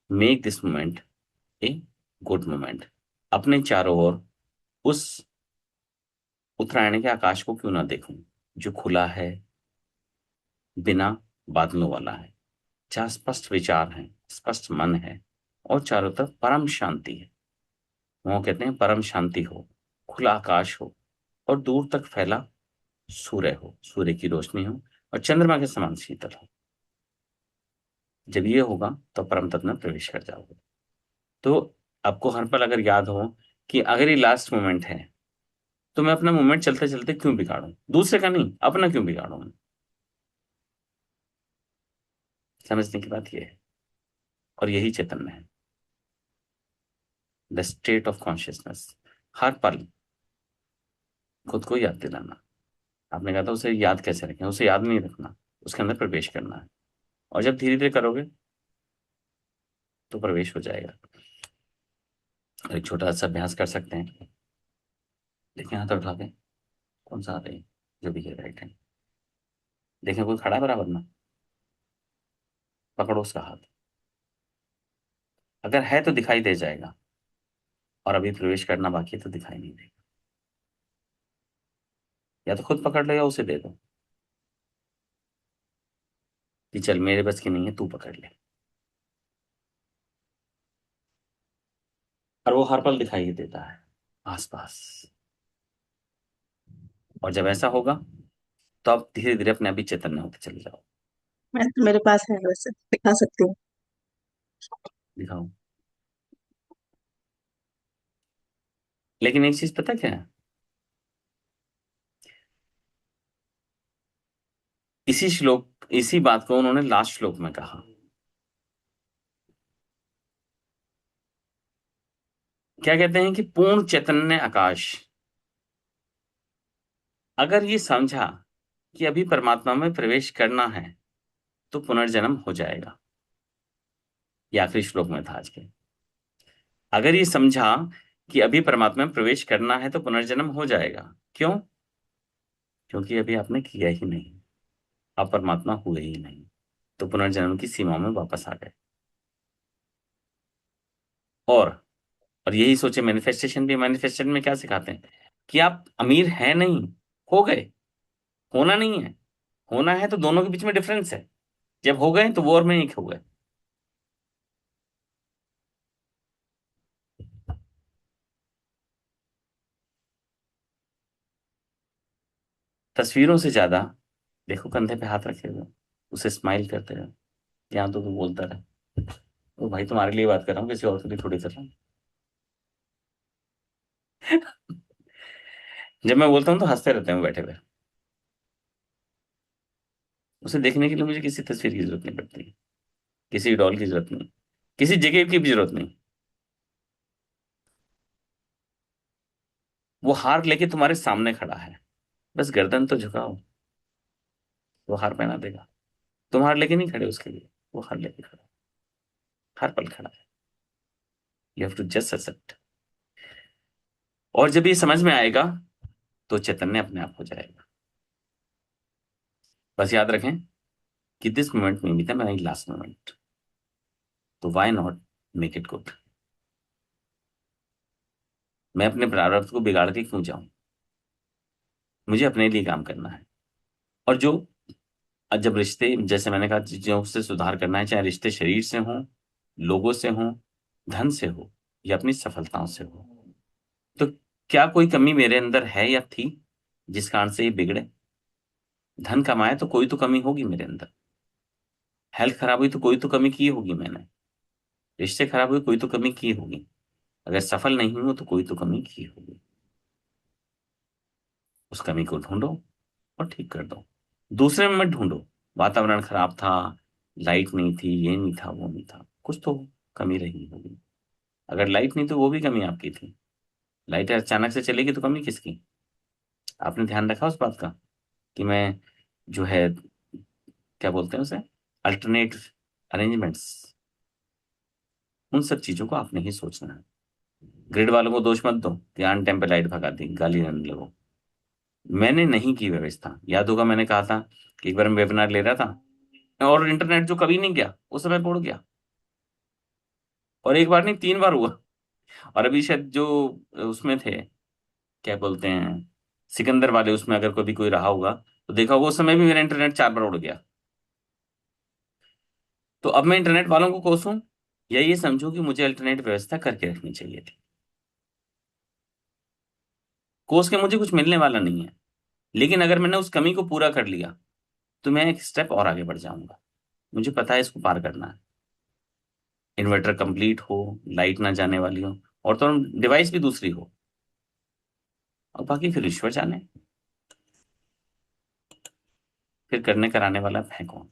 A: make this moment a good moment. अपने चारों ओर उस उत्तरायण के आकाश को क्यों ना देखूं, जो खुला है, बिना बादलों वाला है, जहाँ स्पष्ट विचार हैं, स्पष्ट मन है, और चारों तरफ परम शांति है। वो कहते हैं परम शांति हो, खुला आकाश हो, और दूर तक फैला सूर्य हो, सूर्य की रोशनी हो, और चंद्रमा के समान शीतल हो। जब ये होगा तो परम तत्व में प्रवेश कर जाओगे। तो आपको हर पल अगर याद हो कि अगर ये लास्ट मोमेंट है, तो मैं अपना मोमेंट चलते चलते क्यों बिगाड़ूं? दूसरे का नहीं, अपना क्यों बिगाड़ूं मैं? समझने की बात ये है। और यही चैतन्य है, द स्टेट ऑफ कॉन्शियसनेस। हर पल खुद को याद दिलाना। आपने कहा था उसे याद कैसे रखें, उसे याद नहीं रखना, उसके अंदर प्रवेश करना है। और जब धीरे धीरे करोगे तो प्रवेश हो जाएगा। और एक छोटा सा अभ्यास कर सकते हैं। देखें हाथ उठा के, कौन सा हाथ है? जो भी है राइट हैंड। देखें कोई खड़ा है बराबर में, पकड़ो उसका हाथ। अगर है तो दिखाई दे जाएगा, और अभी प्रवेश करना बाकी है तो दिखाई नहीं देगा। या तो खुद पकड़ लो या उसे दे दो कि चल मेरे बस की नहीं है, तू पकड़ ले। और वो हर पल दिखाई देता है आसपास। और जब ऐसा होगा तो आप धीरे धीरे अपने आप ही चैतन्य होते चले जाओ।
B: मैं मेरे पास है, वैसे दिखा सकती हूँ।
A: दिखाओ। लेकिन एक चीज पता क्या है? इसी बात को उन्होंने लास्ट श्लोक में कहा। क्या कहते हैं कि पूर्ण चैतन्य आकाश, अगर ये समझा कि अभी परमात्मा में प्रवेश करना है तो पुनर्जन्म हो जाएगा। ये आखिरी श्लोक में था आज के। अगर ये समझा कि अभी परमात्मा में प्रवेश करना है तो पुनर्जन्म हो जाएगा। क्यों? क्योंकि अभी आपने किया ही नहीं, आप परमात्मा हुए ही नहीं, तो पुनर्जन्म की सीमा में वापस आ गए। और और यही सोचे मैनिफेस्टेशन भी। मैनिफेस्टेशन में क्या सिखाते हैं कि आप अमीर हैं नहीं, हो गए। होना नहीं है, होना है। तो दोनों के बीच में डिफरेंस है। जब हो गए तो वो और मैं एक हो गए। तस्वीरों से ज्यादा देखो कंधे पे हाथ रखे हुए, उसे स्माइल करते रहो। यहाँ तो तू बोलता रहे, तो भाई तुम्हारे लिए बात कर रहा हूँ, किसी और के लिए थोड़ी कर रहा हूँ। जब मैं बोलता हूँ तो हंसते रहते हैं वो बैठे हुए। उसे देखने के लिए मुझे किसी तस्वीर की जरूरत नहीं पड़ती, किसी डॉल की जरूरत नहीं, किसी जगह की भी जरूरत नहीं। वो हार लेके तुम्हारे सामने खड़ा है, बस गर्दन तो झुकाओ, वो हार पहना देगा। तुम हार लेके नहीं खड़े उसके लिए, वो हार लेके खड़ा है, हर पल खड़ा है। You have to just accept. और जब ये समझ में आएगा तो चैतन्य अपने आप हो जाएगा। बस याद रखें कि दिस मोमेंट में भी था मेरा लास्ट मोमेंट, तो why not make it good. मैं अपने प्रारब्ध को बिगाड़ के क्यों जाऊं? मुझे अपने लिए काम करना है। और जो जब रिश्ते, जैसे मैंने कहा, चीजों से सुधार करना है, चाहे रिश्ते शरीर से हों, लोगों से हों, धन से हो, या अपनी सफलताओं से हो, तो क्या कोई कमी मेरे अंदर है या थी जिस कारण से ये बिगड़े? धन कमाए तो कोई तो कमी होगी मेरे अंदर। हेल्थ खराब हुई तो कोई तो कमी की होगी मैंने। रिश्ते खराब हुए कोई तो कमी की होगी। अगर सफल नहीं हुआ तो कोई तो कमी की होगी। उस कमी को ढूंढो और ठीक कर दो। दूसरे में मत ढूंढो। वातावरण खराब था, लाइट नहीं थी, ये नहीं था, वो नहीं था, कुछ तो कमी रही होगी। अगर लाइट नहीं तो वो भी कमी आपकी थी। लाइट अचानक से चलेगी तो कमी किसकी? आपने ध्यान रखा उस बात का कि मैं, जो है, क्या बोलते हैं उसे, अल्टरनेट अरेंजमेंट्स, उन सब चीजों को आपने ही सोचना है। ग्रिड वालों को दोष मत दो कि आन टाइम पे लाइट भगा दी, गाली देने लगो। मैंने नहीं की व्यवस्था। याद होगा मैंने कहा था कि एक बार मैं वेबिनार ले रहा था और इंटरनेट जो कभी नहीं गया उस समय उड़ गया। और एक बार नहीं, 3 बार हुआ। और अभी शायद जो उसमें थे, क्या बोलते हैं, सिकंदर वाले, उसमें अगर कभी कोई रहा होगा तो देखा होगा उस समय भी मेरा इंटरनेट 4 बार उड़ गया। तो अब मैं इंटरनेट वालों को कोसूं या ये समझूं कि मुझे अल्टरनेट व्यवस्था करके रखनी चाहिए थी? कोस के मुझे कुछ मिलने वाला नहीं है। लेकिन अगर मैंने उस कमी को पूरा कर लिया तो मैं एक स्टेप और आगे बढ़ जाऊंगा। मुझे पता है इसको पार करना है। इन्वर्टर कंप्लीट हो, लाइट ना जाने वाली हो, और तो डिवाइस भी दूसरी हो, और बाकी फिर ईश्वर जाने। फिर करने कराने वाला है कौन?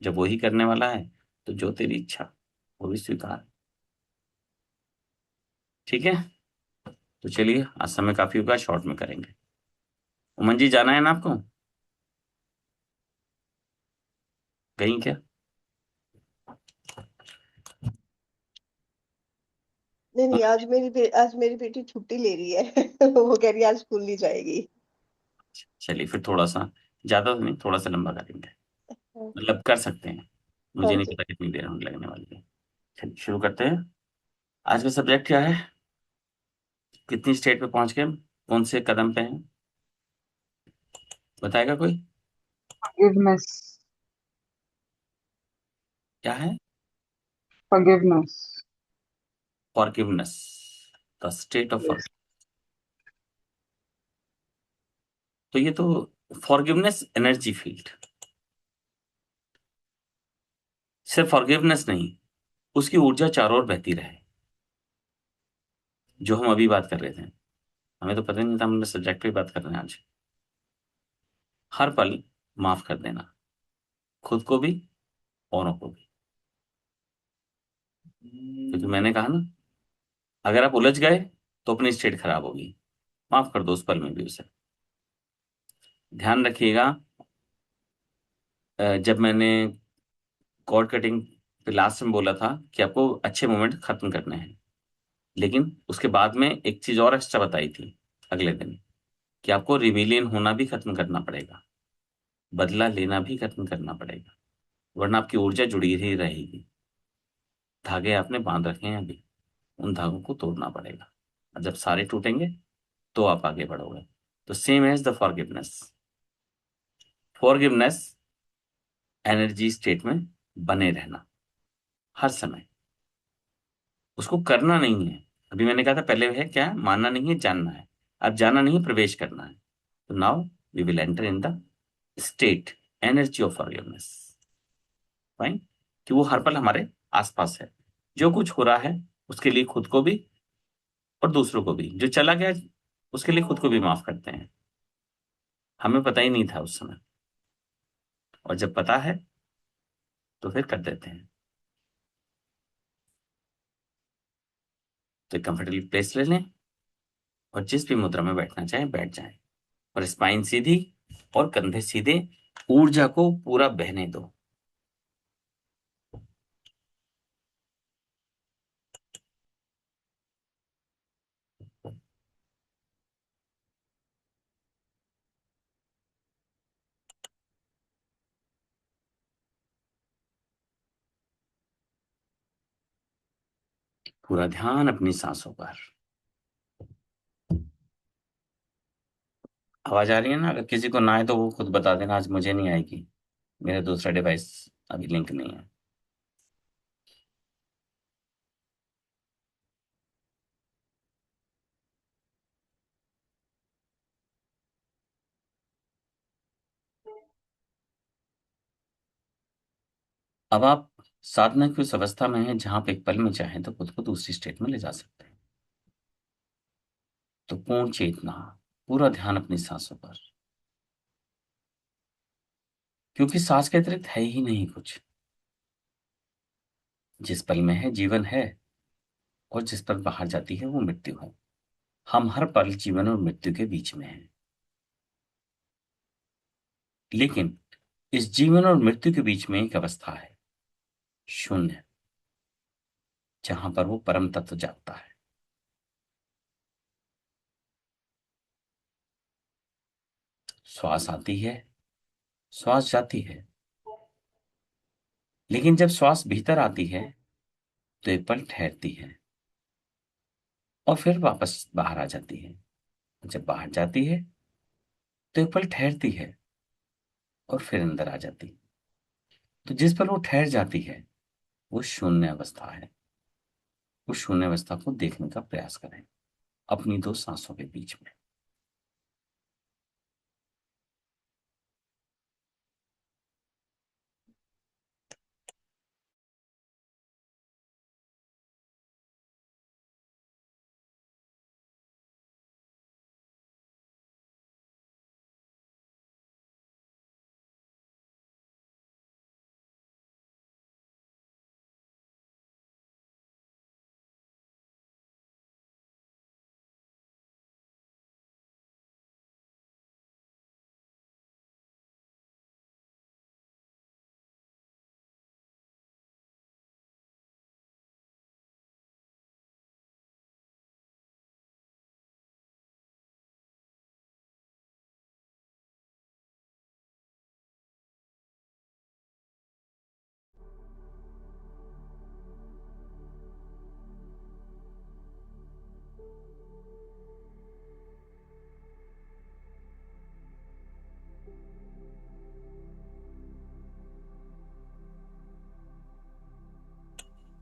A: जब वही करने वाला है तो जो तेरी इच्छा वो भी स्वीकार। ठीक है, तो चलिए, आज समय काफी होगा, शॉर्ट में करेंगे। उमन जी, जाना है ना आपको? कहीं क्या?
C: नहीं नहीं, आज मेरी बेटी छुट्टी ले रही है। वो कह रही है आज स्कूल नहीं जाएगी।
A: चलिए फिर थोड़ा सा, ज्यादा तो नहीं, थोड़ा सा लंबा करेंगे।
C: हाँ।
A: मतलब कर सकते हैं। मुझे
C: हाँ
A: नहीं
C: जी।
A: पता कितनी देर होने लगने वाली है। चलिए शुरू करते हैं। आज का सब्जेक्ट क्या है? कितनी स्टेट पे पहुंच गए हम? कौन से कदम पे हैं? बताएगा कोई?
D: Forgiveness.
A: क्या है?
D: Forgiveness.
A: Forgiveness, the state of
D: Yes.
A: Forgive. तो ये तो फॉरगिवनेस एनर्जी फील्ड, सिर्फ फॉरगिवनेस नहीं, उसकी ऊर्जा चारों ओर बहती रहे। जो हम अभी बात कर रहे थे, हमें तो पता ही नहीं था हम सब्जेक्ट पे बात कर रहे हैं आज। हर पल माफ कर देना, खुद को भी, औरों को भी। क्योंकि मैंने कहा ना, अगर आप उलझ गए तो अपनी स्टेट खराब होगी। माफ कर दो उस पल में भी उसे। ध्यान रखिएगा, जब मैंने कॉर्ड कटिंग पे लास्ट में बोला था कि आपको अच्छे मोमेंट खत्म करने हैं, लेकिन उसके बाद में एक चीज और एक्स्ट्रा बताई थी अगले दिन, कि आपको रिविलियन होना भी खत्म करना पड़ेगा, बदला लेना भी खत्म करना पड़ेगा, वरना आपकी ऊर्जा जुड़ी ही रहेगी। धागे आपने बांध रखे हैं अभी, उन धागों को तोड़ना पड़ेगा, और जब सारे टूटेंगे तो आप आगे बढ़ोगे। तो same as the forgiveness. Forgiveness energy state में बने रहना हर समय, उसको करना नहीं है। अभी मैंने कहा था पहले है क्या, मानना नहीं है, जानना है। अब जानना नहीं है, प्रवेश करना है। तो now we will enter in the state energy of forgiveness. Fine, कि वो हर पल हमारे आसपास है। जो कुछ हो रहा है उसके लिए खुद को भी और दूसरों को भी, जो चला गया उसके लिए खुद को भी माफ करते हैं। हमें पता ही नहीं था उस समय, और जब पता है तो फिर कर देते हैं। तो एक कंफर्टेबल प्लेस ले लें, और जिस भी मुद्रा में बैठना चाहे बैठ जाएं, और स्पाइन सीधी और कंधे सीधे। ऊर्जा को पूरा बहने दो। पूरा ध्यान अपनी सांसों पर। आवाज आ रही है ना? अगर किसी को ना आए तो वो खुद बता देना, आज मुझे नहीं आएगी, मेरा दूसरा डिवाइस अभी लिंक नहीं है। अब आप साधना की उस अवस्था में हैं जहां पे एक पल में चाहें तो खुद को दूसरी स्टेट में ले जा सकते हैं। तो पूर्ण चेतना, पूरा ध्यान अपनी सांसों पर, क्योंकि सांस के अतिरिक्त है ही नहीं कुछ। जिस पल में है जीवन है, और जिस पल बाहर जाती है वो मृत्यु है। हम हर पल जीवन और मृत्यु के बीच में हैं। लेकिन इस जीवन और मृत्यु के बीच में एक अवस्था है, शून्य, जहां पर वो परम तत्व जागता है। श्वास आती है, श्वास जाती है, लेकिन जब श्वास भीतर आती है तो एक पल ठहरती है, और फिर वापस बाहर आ जाती है। जब बाहर जाती है तो एक पल ठहरती है, और फिर अंदर आ जाती है। तो जिस पल वो ठहर जाती है वो शून्य अवस्था है। उस शून्य अवस्था को देखने का प्रयास करें अपनी दो सांसों के बीच में।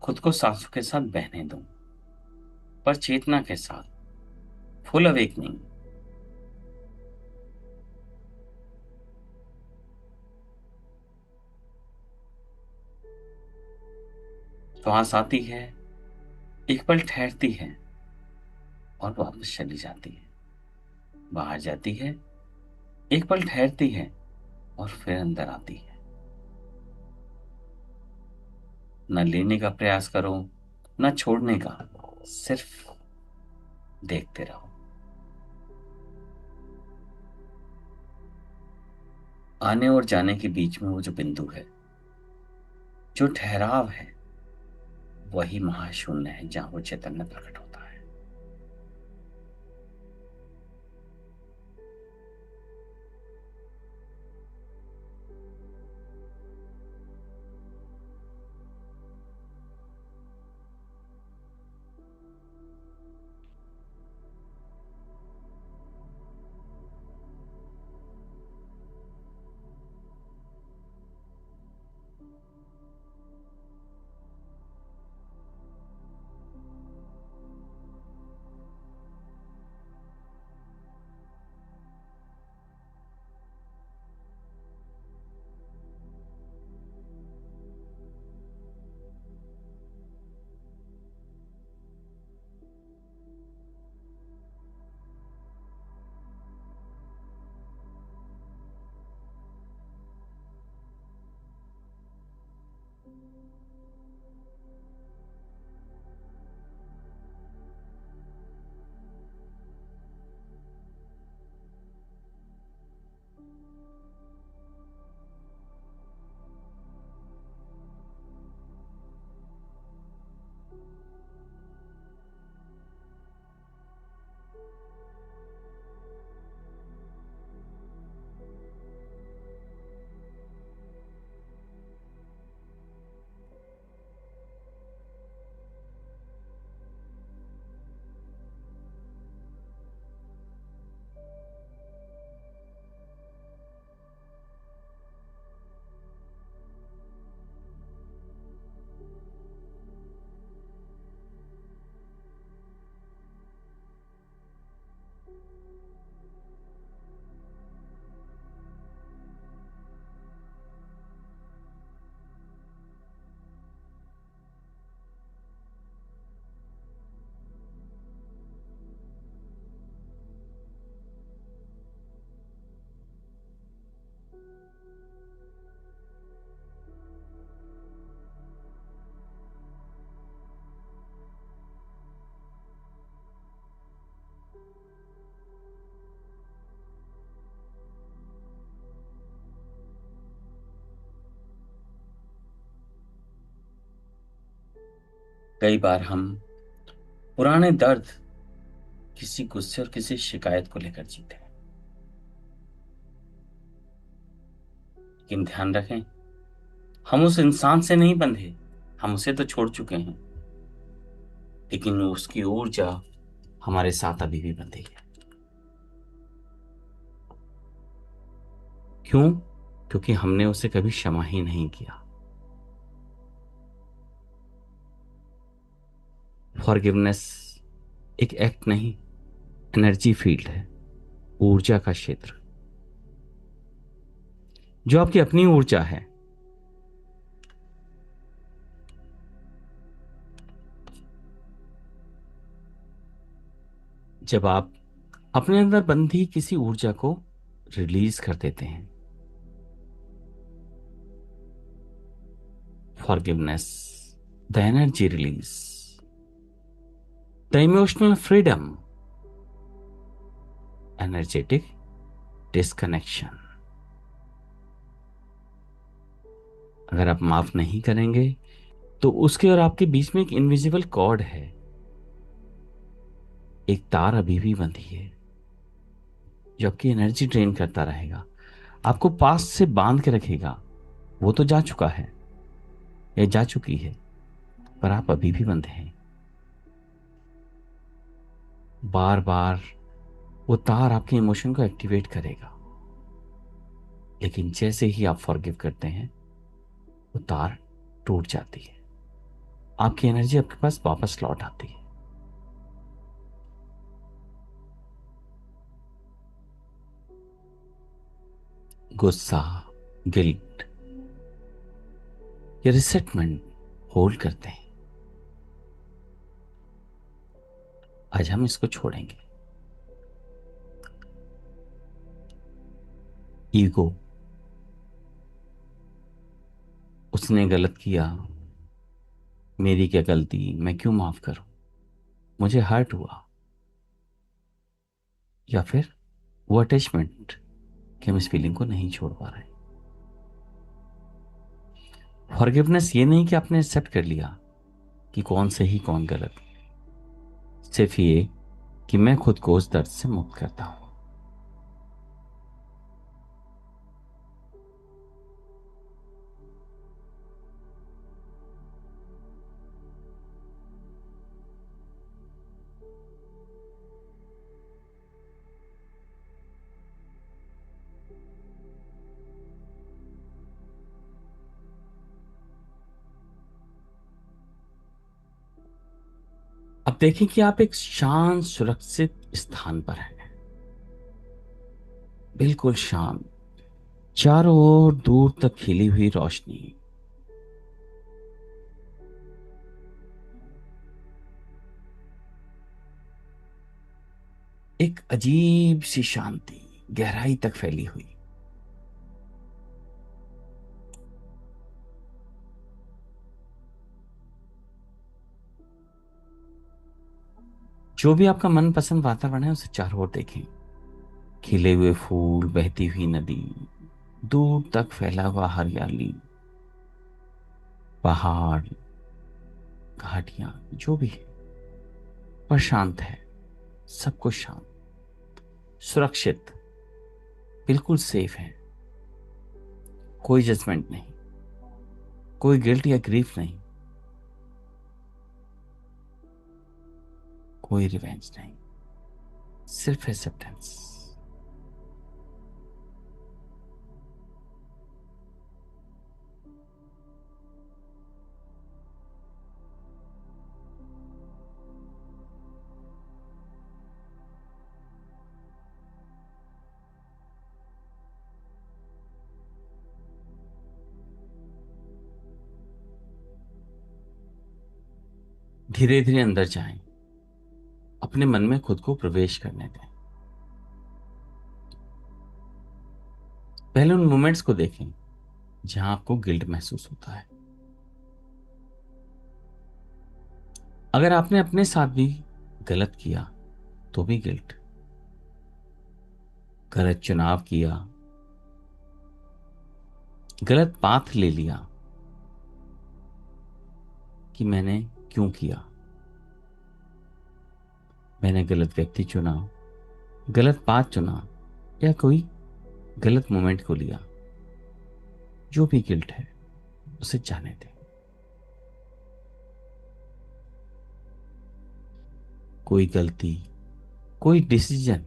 A: खुद को सांसों के साथ बहने दो, पर चेतना के साथ, फुल अवेकनिंग। श्वास आती है, एक पल ठहरती है, और वापस चली जाती है। बाहर जाती है, एक पल ठहरती है, और फिर अंदर आती है। न लेने का प्रयास करो, न छोड़ने का, सिर्फ देखते रहो। आने और जाने के बीच में वो जो बिंदु है, जो ठहराव है, वही महाशून्य है जहां वो चैतन्य प्रकट होता है। कई बार हम पुराने दर्द, किसी गुस्से और किसी शिकायत को लेकर जीते हैं। लेकिन ध्यान रखें, हम उस इंसान से नहीं बंधे, हम उसे तो छोड़ चुके हैं, लेकिन उसकी ऊर्जा हमारे साथ अभी भी बंधी है। क्यों? क्योंकि हमने उसे कभी क्षमा ही नहीं किया। फॉरगिवनेस एक एक्ट नहीं, एनर्जी फील्ड है, ऊर्जा का क्षेत्र। जो आपकी अपनी ऊर्जा है, जब आप अपने अंदर बंधी किसी ऊर्जा को रिलीज कर देते हैं, forgiveness, the energy release, the emotional freedom, energetic disconnection. अगर आप माफ नहीं करेंगे तो उसके और आपके बीच में एक इनविजिबल कॉर्ड है, एक तार अभी भी बंधी है, जो आपकी एनर्जी ड्रेन करता रहेगा, आपको पास्ट से बांध के रखेगा। वो तो जा चुका है या जा चुकी है, पर आप अभी भी बंधे हैं। बार बार वो तार आपके इमोशन को एक्टिवेट करेगा, लेकिन जैसे ही आप फॉरगिव करते हैं, वो तार टूट जाती है, आपकी एनर्जी आपके पास वापस लौट आती है। गुस्सा, गिल्ट या रिसेंटमेंट होल्ड करते हैं। आज हम इसको छोड़ेंगे। ईगो, उसने गलत किया, मेरी क्या गलती, मैं क्यों माफ करूं, मुझे हर्ट हुआ, या फिर वो अटैचमेंट कि हम इस फीलिंग को नहीं छोड़ पा रहे। फॉरगिवनेस ये नहीं कि आपने एक्सेप्ट कर लिया कि कौन सही कौन गलत, सिर्फ ये कि मैं खुद को उस दर्द से मुक्त करता हूं। अब देखें कि आप एक शांत सुरक्षित स्थान पर हैं, बिल्कुल शांत, चारों ओर दूर तक खिली हुई रोशनी। एक अजीब सी शांति गहराई तक फैली हुई। जो भी आपका मनपसंद वातावरण है उसे चारों ओर देखें। खिले हुए फूल, बहती हुई नदी, दूर तक फैला हुआ हरियाली, पहाड़, घाटियां, जो भी है पर शांत है, सब कुछ शांत, सुरक्षित, बिल्कुल सेफ है। कोई जजमेंट नहीं, कोई गिल्ट या ग्रीफ नहीं, कोई रिवेंज नहीं, सिर्फ एक्सेप्टेंस। धीरे धीरे अंदर जाएं, अपने मन में खुद को प्रवेश करने दें। पहले उन मोमेंट्स को देखें जहां आपको गिल्ट महसूस होता है। अगर आपने अपने साथ भी गलत किया तो भी गिल्ट, गलत चुनाव किया, गलत पाथ ले लिया कि मैंने क्यों किया, मैंने गलत व्यक्ति चुना, गलत पाथ चुना, या कोई गलत मोमेंट को लिया, जो भी गिल्ट है उसे जाने दें। कोई गलती, कोई डिसीजन,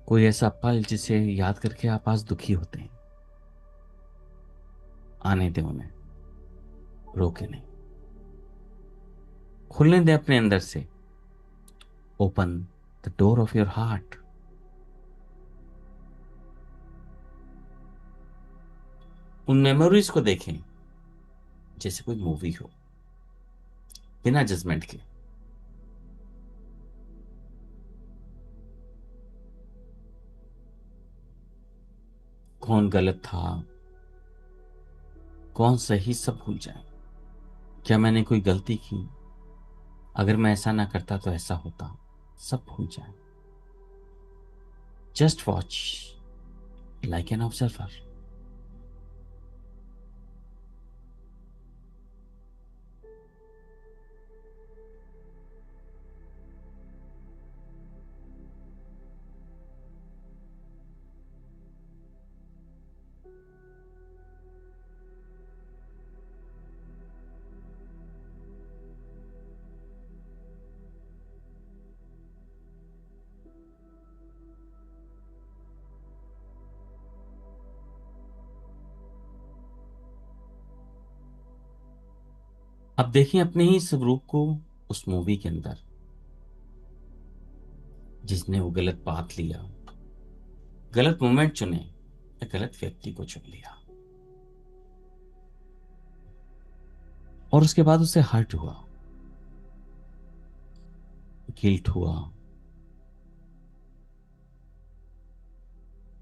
A: कोई ऐसा पल जिसे याद करके आप आज दुखी होते हैं, आने दें उन्हें, रोके नहीं। खुलने दें अपने अंदर से। Open the door of your heart. उन मेमोरीज को देखें जैसे कोई मूवी हो, बिना जजमेंट के। कौन गलत था, कौन सही, सब भूल जाए। क्या मैंने कोई गलती की, अगर मैं ऐसा ना करता तो ऐसा होता, सब भूल जाए। Just watch like an observer. अब देखिए अपने ही स्वरूप को उस मूवी के अंदर, जिसने वो गलत पाथ लिया, गलत मोमेंट चुने, या गलत व्यक्ति को चुन लिया, और उसके बाद उसे हर्ट हुआ, गिल्ट हुआ।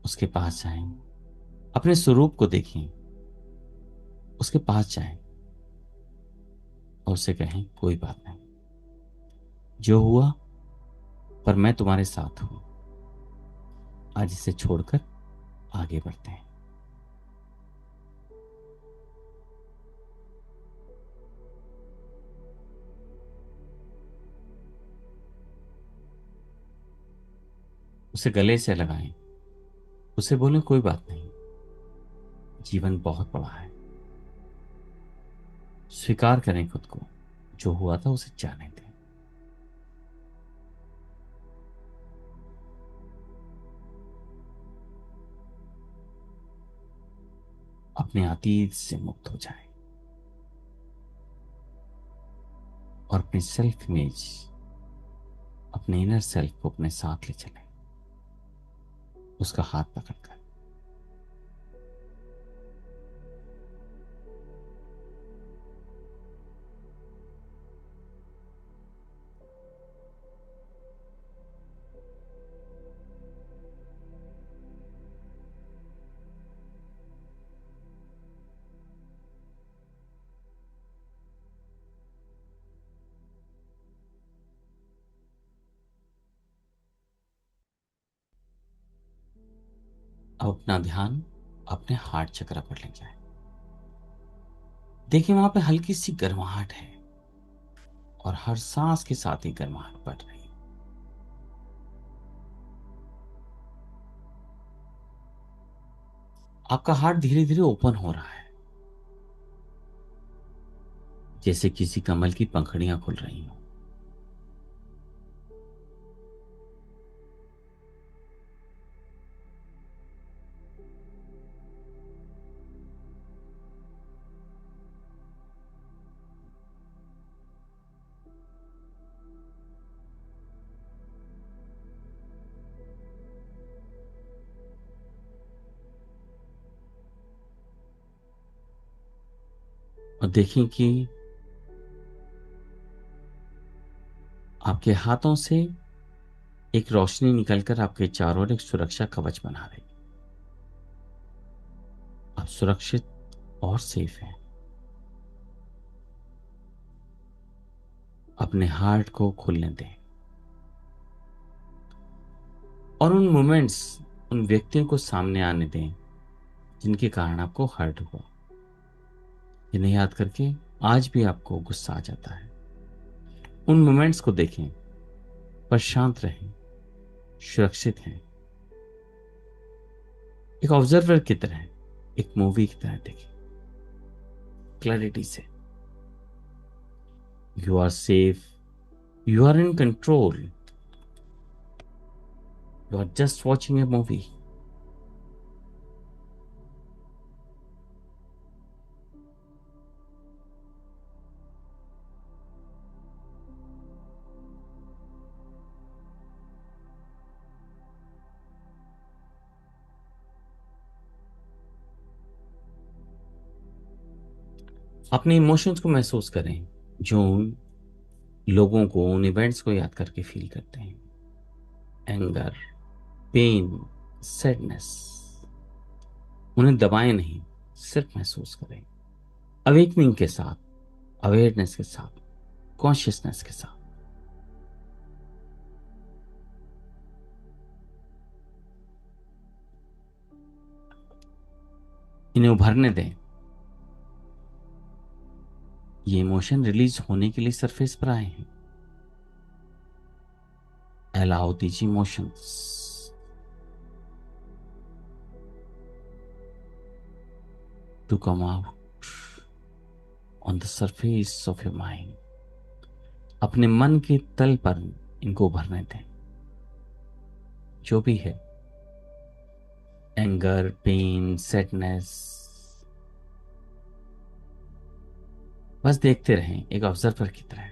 A: उसके पास जाएं, अपने स्वरूप को देखें, उसके पास जाएं और उससे कहें कोई बात नहीं, जो हुआ पर मैं तुम्हारे साथ हूं, आज इसे छोड़कर आगे बढ़ते हैं। उसे गले से लगाएं, उसे बोलें कोई बात नहीं, जीवन बहुत बड़ा है, स्वीकार करें खुद को, जो हुआ था उसे जाने दें। अपने अतीत से मुक्त हो जाएं और अपनी सेल्फ इमेज, अपने इनर सेल्फ को अपने साथ ले चलें, उसका हाथ पकड़कर। अब अपना ध्यान अपने हार्ट चक्र पर ले जाएं। देखिए वहां पे हल्की सी गर्माहट है और हर सांस के साथ ही गर्माहट बढ़ रही है। आपका हार्ट धीरे धीरे ओपन हो रहा है, जैसे किसी कमल की पंखुड़ियां खुल रही हो। और देखें कि आपके हाथों से एक रोशनी निकलकर आपके चारों ओर एक सुरक्षा कवच बना रही। आप सुरक्षित और सेफ हैं। अपने हार्ट को खुलने दें और उन मोमेंट्स, उन व्यक्तियों को सामने आने दें जिनके कारण आपको हर्ट हुआ। इन्हें याद करके आज भी आपको गुस्सा आ जाता है, उन मोमेंट्स को देखें, पर शांत रहें, सुरक्षित हैं, एक ऑब्जर्वर की तरह, एक मूवी की तरह देखें क्लैरिटी से। You are safe, you are in control, you are just watching a movie. अपने इमोशंस को महसूस करें जो उन लोगों को, उन इवेंट्स को याद करके फील करते हैं। एंगर, पेन, सैडनेस, उन्हें दबाएं नहीं, सिर्फ महसूस करें, अवेकनिंग के साथ, अवेयरनेस के साथ, कॉन्शियसनेस के साथ। इन्हें उभरने दें। ये इमोशन रिलीज होने के लिए सरफेस पर आए हैं। Allow these emotions to come out on the surface of your mind. अपने मन के तल पर इनको उभरने दें। जो भी है, एंगर, पेन, सैडनेस, बस देखते रहें एक ऑब्जर्वर की तरह।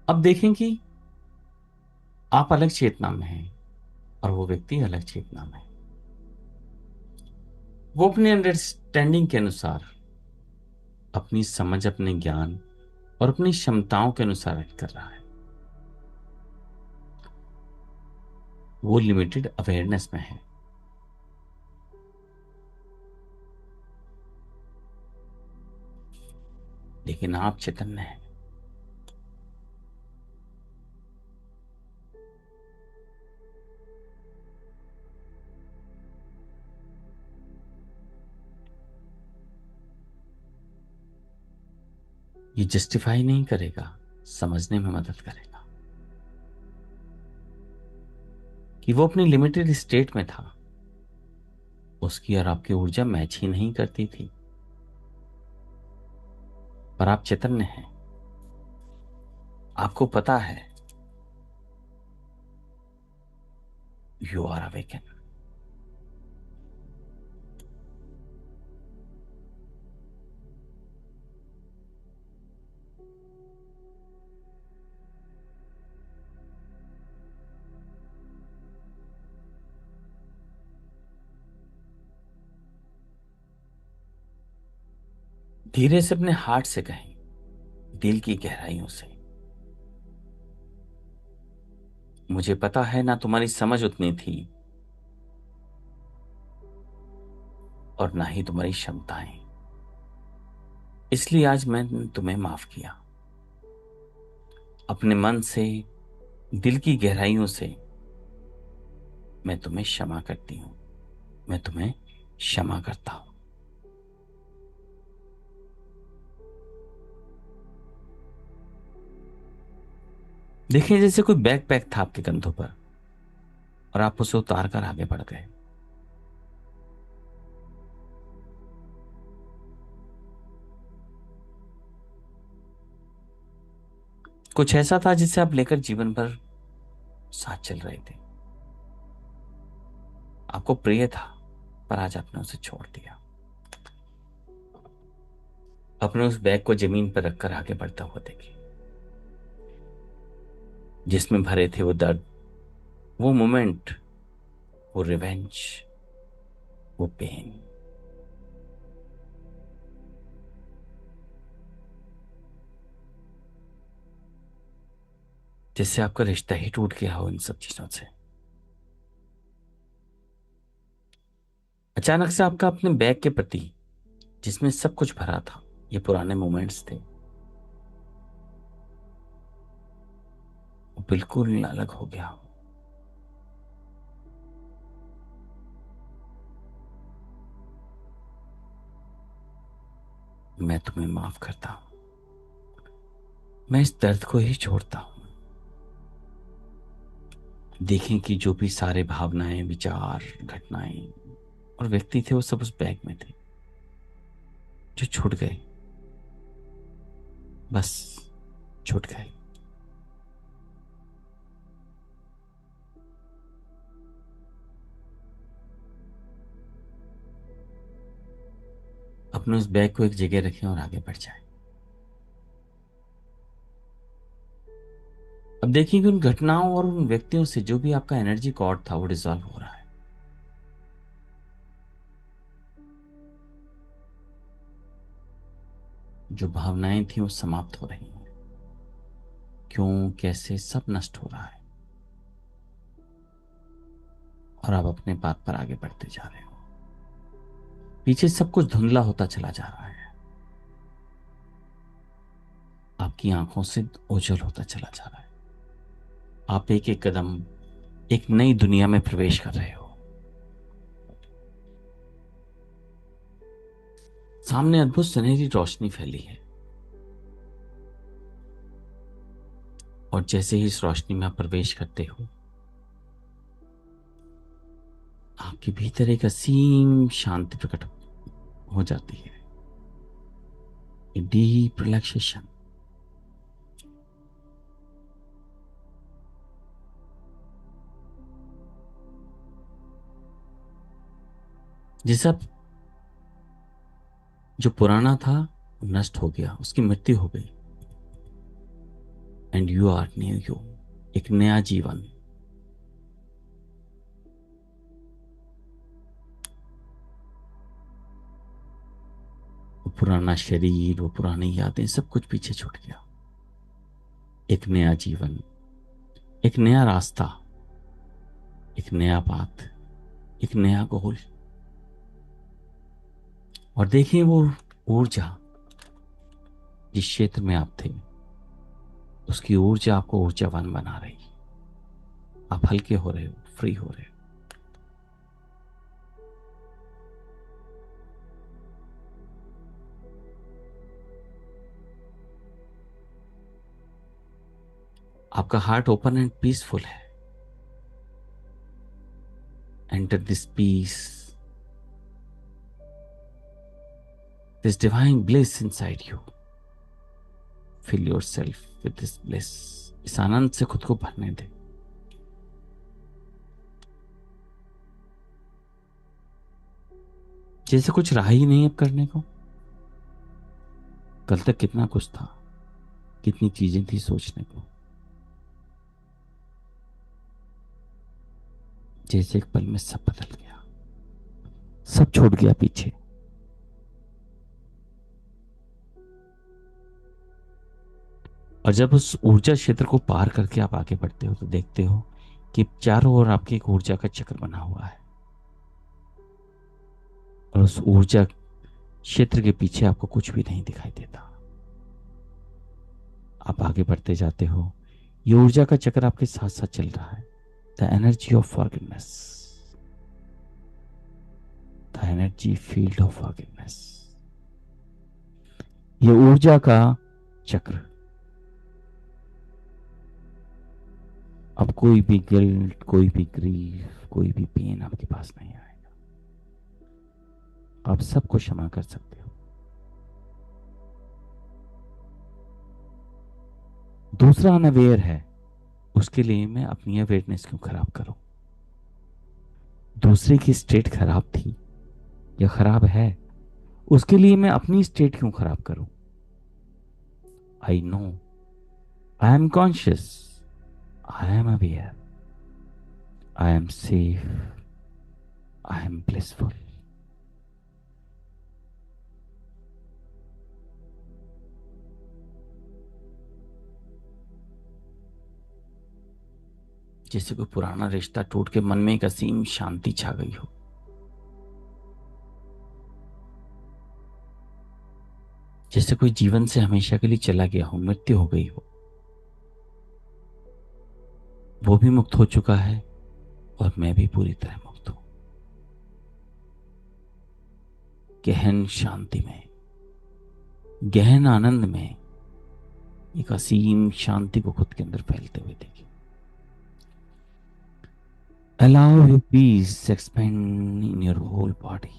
A: अब देखें कि आप अलग चेतना में हैं और वो व्यक्ति अलग चेतना में है। वो अपने अंडरस्टैंडिंग के अनुसार, अपनी समझ, अपने ज्ञान और अपनी क्षमताओं के अनुसार एक्ट कर रहा है, वो लिमिटेड अवेयरनेस में है। लेकिन आप चैतन्य हैं। ये जस्टिफाई नहीं करेगा, समझने में मदद करेगा कि वो अपनी लिमिटेड स्टेट में था, उसकी और आपकी ऊर्जा मैच ही नहीं करती थी। पर आप चैतन्य हैं, आपको पता है, यू आर अवेकन। धीरे से अपने हार्ट से कहें, दिल की गहराइयों से, मुझे पता है ना तुम्हारी समझ उतनी थी और ना ही तुम्हारी क्षमताएं, इसलिए आज मैंने तुम्हें माफ किया। अपने मन से, दिल की गहराइयों से मैं तुम्हें क्षमा करती हूं, मैं तुम्हें क्षमा करता हूं। देखिए, जैसे कोई बैग पैक था आपके कंधों पर और आप उसे उतार कर आगे बढ़ गए। कुछ ऐसा था जिसे आप लेकर जीवन भर साथ चल रहे थे, आपको प्रिय था, पर आज आपने उसे छोड़ दिया। अपने उस बैग को जमीन पर रखकर आगे बढ़ता हुआ देखिए, जिसमें भरे थे वो दर्द, वो मोमेंट, वो रिवेंज, वो पेन। जिससे आपका रिश्ता ही टूट गया हो इन सब चीजों से। अचानक से आपका अपने बैग के प्रति, जिसमें सब कुछ भरा था, ये पुराने मोमेंट्स थे, वो बिल्कुल अलग हो गया। मैं तुम्हें माफ करता हूं, मैं इस दर्द को ही छोड़ता हूं। देखें कि जो भी सारे भावनाएं, विचार, घटनाएं और व्यक्ति थे, वो सब उस बैग में थे, जो छूट गए, बस छूट गए। अपने उस बैग को एक जगह रखें और आगे बढ़ जाएं। अब देखिए कि उन घटनाओं और उन व्यक्तियों से जो भी आपका एनर्जी कॉर्ड था, वो डिसॉल्व हो रहा है। जो भावनाएं थी वो समाप्त हो रही हैं। क्यों, कैसे, सब नष्ट हो रहा है और आप अपने बात पर आगे बढ़ते जा रहे हो। पीछे सब कुछ धुंधला होता चला जा रहा है, आपकी आंखों से ओझल होता चला जा रहा है। आप एक एक कदम एक नई दुनिया में प्रवेश कर रहे हो। सामने अद्भुत सुनहरी रोशनी फैली है और जैसे ही इस रोशनी में आप प्रवेश करते हो, आपके भीतर एक असीम शांति प्रकट हो जाती है, डीप रिलैक्सेशन। जैसे आप, जो पुराना था नष्ट हो गया, उसकी मृत्यु हो गई, and you are new you, एक नया जीवन। वो पुराना शरीर, वो पुरानी यादें, सब कुछ पीछे छूट गया। एक नया जीवन, एक नया रास्ता, एक नया पाथ, एक नया गोल। और देखिए वो ऊर्जा जिस क्षेत्र में आप थे, उसकी ऊर्जा आपको ऊर्जावान बना रही। आप हल्के हो रहे हो, फ्री हो रहे हो। आपका हार्ट ओपन एंड पीसफुल है। Enter this peace, this divine bliss inside you. Fill yourself with this bliss. इस आनंद से खुद को भरने दे। जैसे कुछ रहा ही नहीं अब करने को। कल तक कितना कुछ था, कितनी चीजें थी सोचने को। जैसे एक पल में सब बदल गया, सब छूट गया पीछे। और जब उस ऊर्जा क्षेत्र को पार करके आप आगे बढ़ते हो तो देखते हो कि चारों ओर आपकी एक ऊर्जा का चक्र बना हुआ है। और उस ऊर्जा क्षेत्र के पीछे आपको कुछ भी नहीं दिखाई देता। आप आगे बढ़ते जाते हो, ये ऊर्जा का चक्र आपके साथ साथ चल रहा है। The energy of forgiveness, the energy field of forgiveness. ये ऊर्जा का चक्र। अब कोई भी गिल्ट, कोई भी ग्रीफ, कोई भी पेन आपके पास नहीं आएगा। आप सबको क्षमा कर सकते हो। दूसरा अनअवेयर है, उसके लिए मैं अपनी अवेयरनेस क्यों खराब करूं। दूसरे की स्टेट खराब थी या खराब है, उसके लिए मैं अपनी स्टेट क्यों खराब करूं। I know, I am conscious, I am aware, I am safe, I am blissful. जैसे कोई पुराना रिश्ता टूट के मन में एक असीम शांति छा गई हो। जैसे कोई जीवन से हमेशा के लिए चला गया हो, मृत्यु हो गई हो। वो भी मुक्त हो चुका है और मैं भी पूरी तरह मुक्त हूं। गहन शांति में, गहन आनंद में एक असीम शांति को खुद के अंदर फैलते हुए देखिए। Allow your peace to expand in your whole body.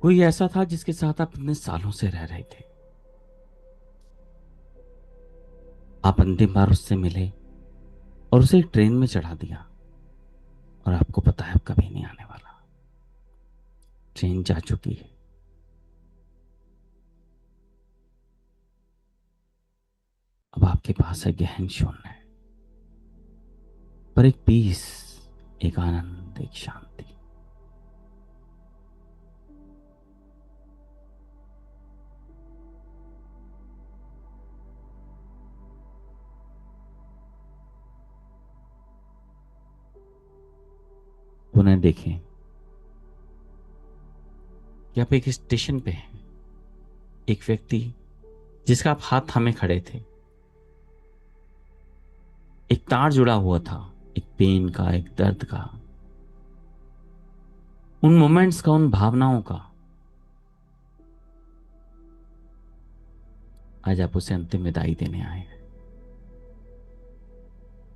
A: कोई ऐसा था जिसके साथ आप इतने सालों से रह रहे थे। आप अंतिम बार उससे मिले और उसे एक ट्रेन में चढ़ा दिया और आपको पता है अब कभी नहीं आने वाला। ट्रेन जा चुकी है। अब आपके पास है गहन शून्य, पर एक पीस, एक आनंद, एक शांति। पुनः देखें कि आप एक स्टेशन पे हैं। एक व्यक्ति जिसका आप हाथ थामे खड़े थे, एक तार जुड़ा हुआ था, एक पेन का, एक दर्द का, उन मोमेंट्स का, उन भावनाओं का। आज आप उसे अंतिम विदाई देने आए हैं।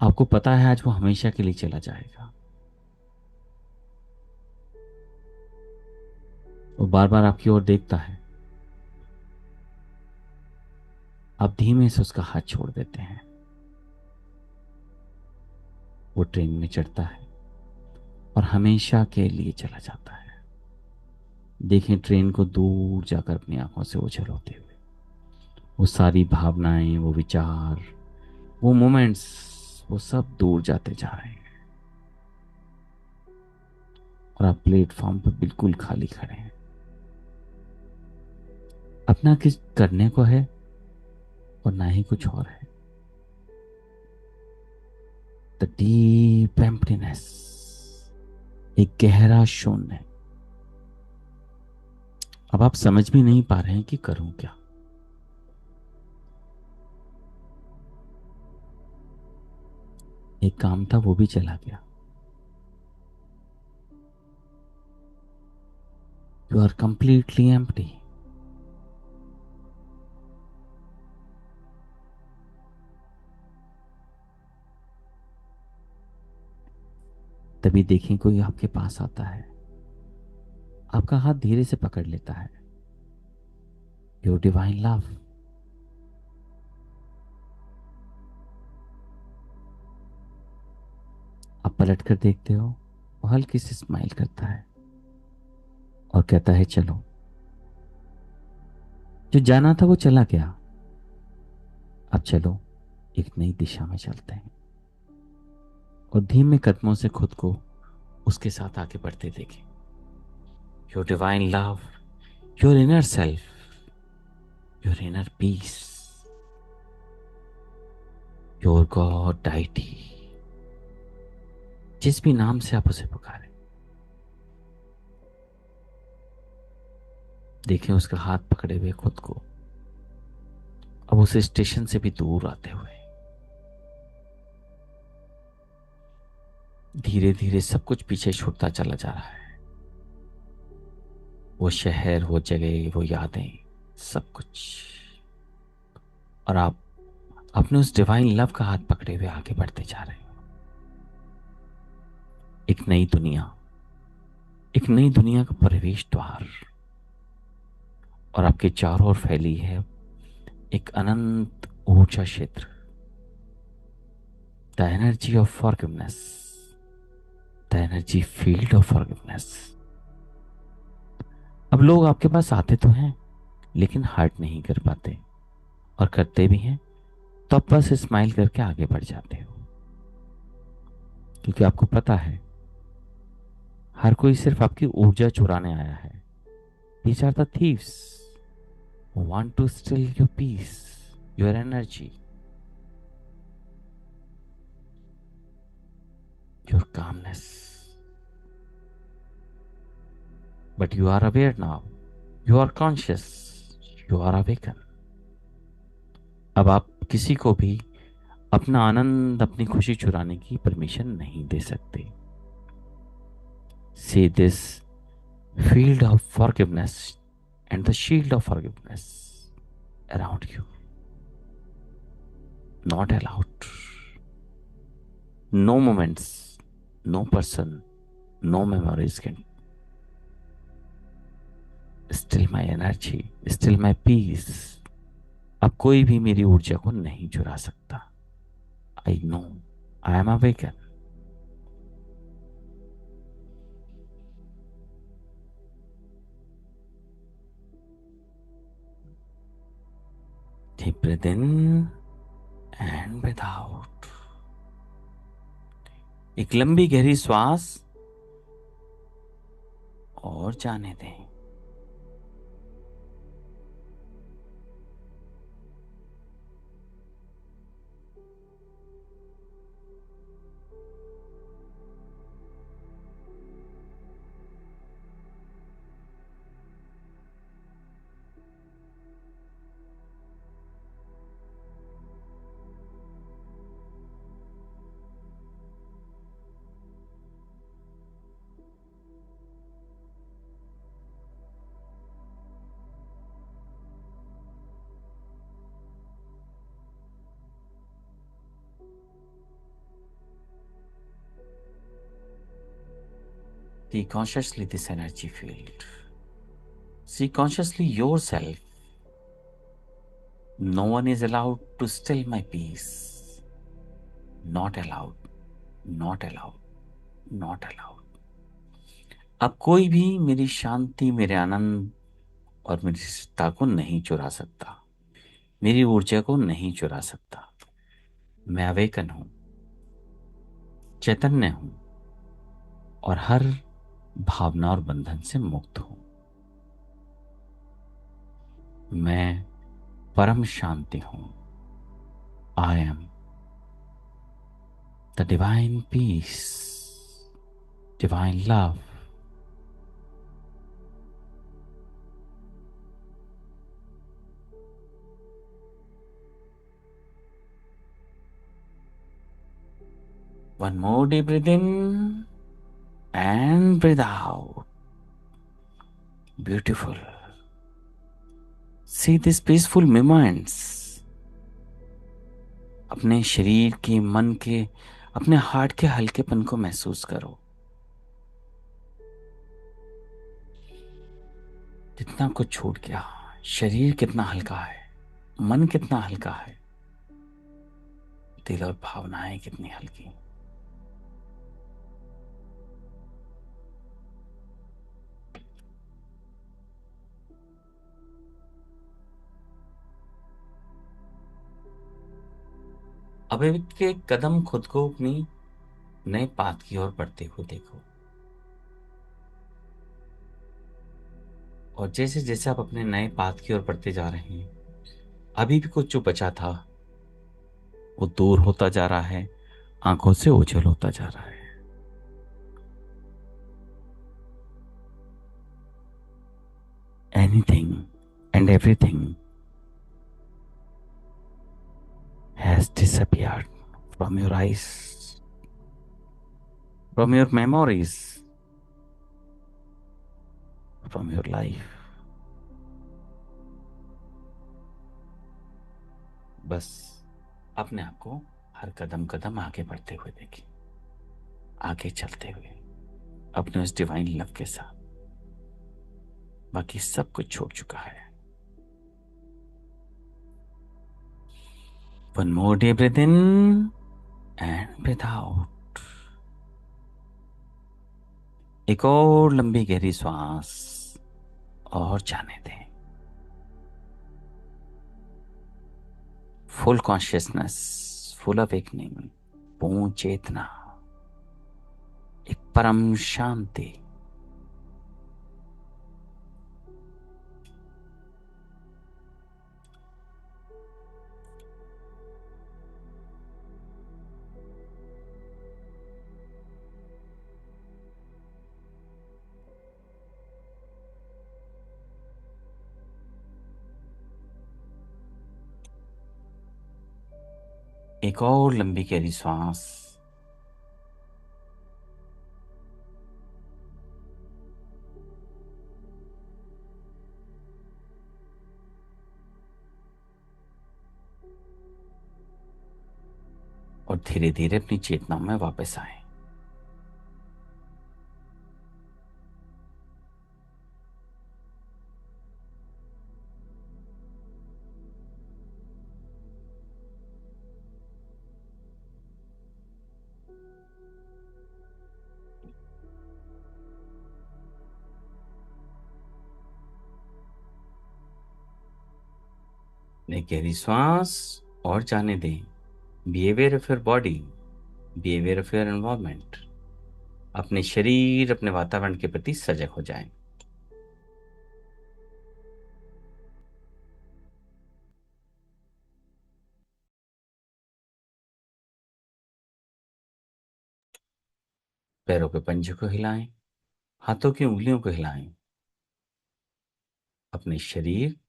A: आपको पता है आज वो हमेशा के लिए चला जाएगा। वो बार बार आपकी ओर देखता है। आप धीमे से उसका हाथ छोड़ देते हैं। वो ट्रेन में चढ़ता है और हमेशा के लिए चला जाता है। देखें ट्रेन को दूर जाकर अपनी आंखों से ओझल होते हुए, वो सारी भावनाएं, वो विचार, वो मोमेंट्स, वो सब दूर जाते जा रहे हैं और आप प्लेटफॉर्म पर बिल्कुल खाली खड़े हैं। अपना किस करने को है और ना ही कुछ और है। द डीप एम्प्टीनेस, एक गहरा शून्य। अब आप समझ भी नहीं पा रहे हैं कि करूं क्या। एक काम था वो भी चला गया। You are completely empty. तभी देखें कोई आपके पास आता है, आपका हाथ धीरे से पकड़ लेता है। Your divine love. आप पलट कर देखते हो, वो हल्की सी स्माइल करता है और कहता है चलो, जो जाना था वो चला गया, अब चलो एक नई दिशा में चलते हैं। और धीमे कदमों से खुद को उसके साथ आगे बढ़ते देखें। Your divine love, your inner self, your inner peace, your God deity, जिस भी नाम से आप उसे पुकारें। देखें उसका हाथ पकड़े हुए खुद को, अब उस स्टेशन से भी दूर आते हुए। धीरे धीरे सब कुछ पीछे छूटता चला जा रहा है। वो शहर, वो जगह, वो यादें, सब कुछ। और आप अपने उस डिवाइन लव का हाथ पकड़े हुए आगे बढ़ते जा रहे हो। एक नई दुनिया, एक नई दुनिया का प्रवेश द्वार। और आपके चारों ओर फैली है एक अनंत ऊर्जा क्षेत्र। The energy of forgiveness, the energy field of forgiveness. अब लोग आपके पास आते तो हैं लेकिन हर्ट नहीं कर पाते, और करते भी हैं तो आप बस स्माइल करके आगे बढ़ जाते हो। क्योंकि आपको पता है हर कोई सिर्फ आपकी ऊर्जा चुराने आया है। These are the thieves who want to steal your peace, your energy, your calmness. But you are aware now. You are conscious. You are awakened. अब आप किसी को भी अपना आनंद, अपनी खुशी चुराने की परमिशन नहीं दे सकते। See this field of forgiveness and the shield of forgiveness around you. Not allowed. No moments, no person, no memories can steal my energy, steal my peace. अब कोई भी मेरी ऊर्जा को नहीं चुरा सकता। I know, I am awakened. Deep breath in and breath out. एक लंबी गहरी श्वास और जाने दें। See consciously this energy field. See consciously yourself. No one is allowed to steal my peace. Not allowed. Not allowed. Not allowed. अब कोई भी मेरी शांति, मेरे आनंद और मेरी सत्ता को नहीं चुरा सकता, मेरी ऊर्जा को नहीं चुरा सकता। मैं अवेकन हूं, चैतन्य हूं और हर भावना और बंधन से मुक्त हूं। मैं परम शांति हूं। I am the divine peace, divine love. One more deep breath in and breathe out. Beautiful. See these peaceful moments. अपने शरीर के, मन के, अपने हार्ट के हल्केपन को महसूस करो। कितना कुछ छूट गया, शरीर कितना हल्का है, मन कितना हल्का है, दिल और भावनाएं कितनी हल्की। अब एक के कदम खुद को अपनी नए पाथ की ओर बढ़ते हुए देखो, और जैसे जैसे आप अपने नए पाथ की ओर बढ़ते जा रहे हैं, अभी भी कुछ जो बचा था वो दूर होता जा रहा है, आंखों से ओझल होता जा रहा है। Anything and everything has disappeared from your eyes, from your memories, from your life. बस अपने आप को हर कदम कदम आगे बढ़ते हुए देखिए, आगे चलते हुए अपने उस डिवाइन लव के साथ। बाकी सब कुछ छूट चुका है। One more deep breath in and breathe out. एक और लंबी गहरी श्वास और जाने दें। फुल कॉन्शियसनेस, फुल अवेकनिंग, पूर्ण चेतना, एक परम शांति। एक और लंबी गहरी सांस, और धीरे धीरे अपनी चेतना में वापस आए। एक गहरी सांस और जाने दें। Be aware of your body, be aware of your environment. अपने शरीर, अपने वातावरण के प्रति सजग हो जाएं। पैरों के पंजे को हिलाएं, हाथों की उंगलियों को हिलाएं। अपने शरीर,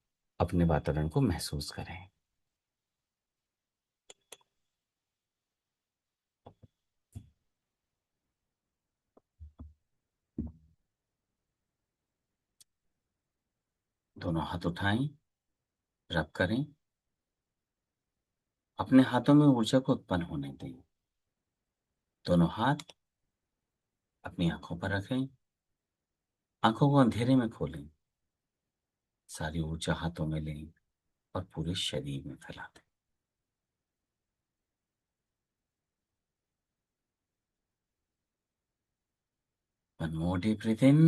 A: अपने वातावरण को महसूस करें। दोनों हाथ उठाएं, रब करें। अपने हाथों में ऊर्जा को उत्पन्न होने दें। दोनों हाथ अपनी आंखों पर रखें, आंखों को अंधेरे में खोलें, सारी ऊर्जा हाथों में लें और पूरे शरीर में फैला दें। One more deep breath in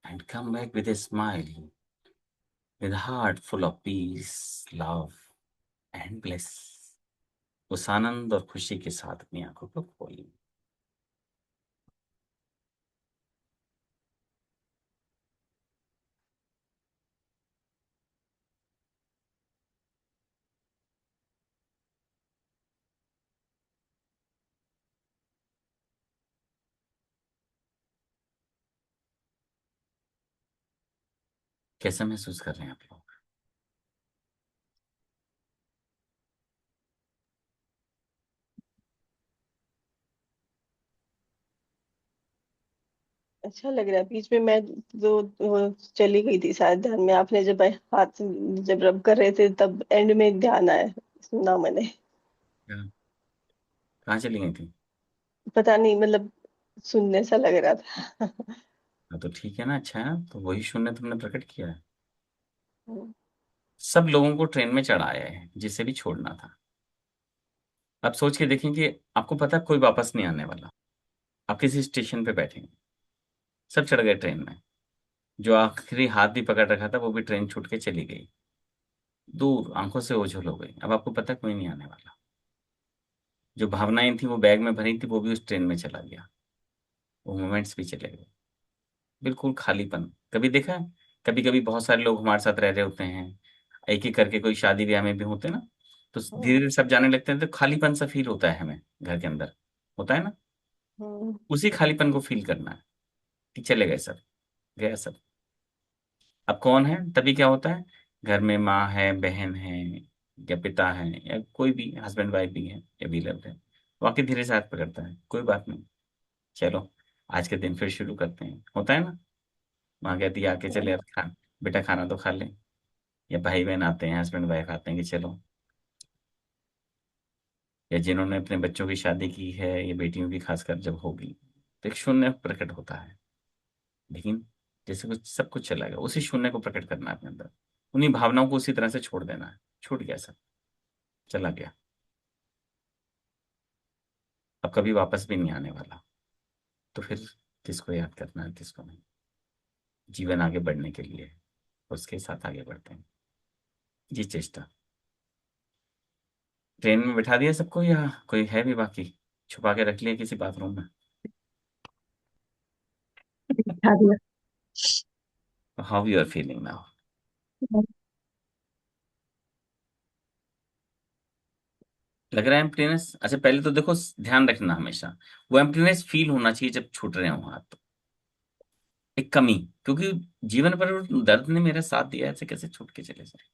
A: and come back with a smile, with a heart full of peace, love and bliss. उस आनंद और खुशी के साथ अपनी आंखों को खोलिए। कैसा महसूस कर रहे हैं आप लोग?
C: अच्छा लग रहा है। बीच में मैं जो वो चली गई थी शायद ध्यान में, आपने जब हाथ जब रब कर रहे थे तब एंड में ध्यान आया, सुना मैंने।
A: क्या? कहाँ चली गई थी?
C: पता नहीं, मतलब सुनने सा लग रहा था।
A: हाँ, तो ठीक है ना, अच्छा है ना, तो वही शून्य तुमने प्रकट किया है। सब लोगों को ट्रेन में चढ़ाया है जिसे भी छोड़ना था। अब सोच के देखें कि आपको पता है कोई वापस नहीं आने वाला। आप किसी स्टेशन पे बैठेंगे, सब चढ़ गए ट्रेन में। जो आखिरी हाथ भी पकड़ रखा था वो भी ट्रेन छूट के चली गई, दूर आंखों से ओझल हो गई। अब आपको पता है कोई नहीं आने वाला। जो भावनाएं थी वो बैग में भरी थी, वो भी उस ट्रेन में चला गया। वो मोमेंट्स भी चले गए। बिल्कुल खालीपन। कभी देखा है, कभी कभी बहुत सारे लोग हमारे साथ रह रहे होते हैं, एक एक करके, कोई शादी ब्याह में भी होते हैं ना, तो धीरे
C: हम्म।
A: धीरे सब जाने लगते हैं तो खालीपन सा फील होता है हमें घर के अंदर, होता है ना।
C: हम्म।
A: उसी खालीपन को फील करना है कि चले गए सब, गया सब। अब कौन है तभी क्या होता है, घर में माँ है, बहन है, या पिता है, या कोई भी हस्बैंड वाइफ भी है, या भी लव है, वाकई धीरे से हाथ पकड़ता है, कोई बात नहीं, चलो आज के दिन फिर शुरू करते हैं, होता है ना। माँ कहती है आके चले यार, खा बेटा, खाना तो खा ले। या भाई बहन आते हैं, हस्बैंड वाइफ आते हैं कि चलो। या जिन्होंने अपने बच्चों की शादी की है, या बेटियों की खासकर जब होगी, तो एक शून्य प्रकट होता है। लेकिन जैसे कुछ सब कुछ चला गया, उसी शून्य को प्रकट करना है अपने अंदर। उन्हीं भावनाओं को उसी तरह से छोड़ देना है। छूट गया सब, चला गया, अब कभी वापस भी नहीं आने वाला। तो फिर किसको याद करना है, किसको नहीं। जीवन आगे बढ़ने के लिए उसके साथ आगे बढ़ते हैं। जी चेष्टा। ट्रेन में बिठा दिया सबको, या कोई है भी बाकी, छुपा के रख लिया किसी बाथरूम में?
B: बिठा दिया।
A: How you are feeling now? लग रहा है एम्प्टीनेस? अच्छा पहले तो देखो, ध्यान रखना हमेशा, वो एम्प्टीनेस फील होना चाहिए जब छूट रहे हो हाथ, तो एक कमी। क्योंकि जीवन पर दर्द ने मेरा साथ दिया, ऐसे कैसे छूट के चले जाए।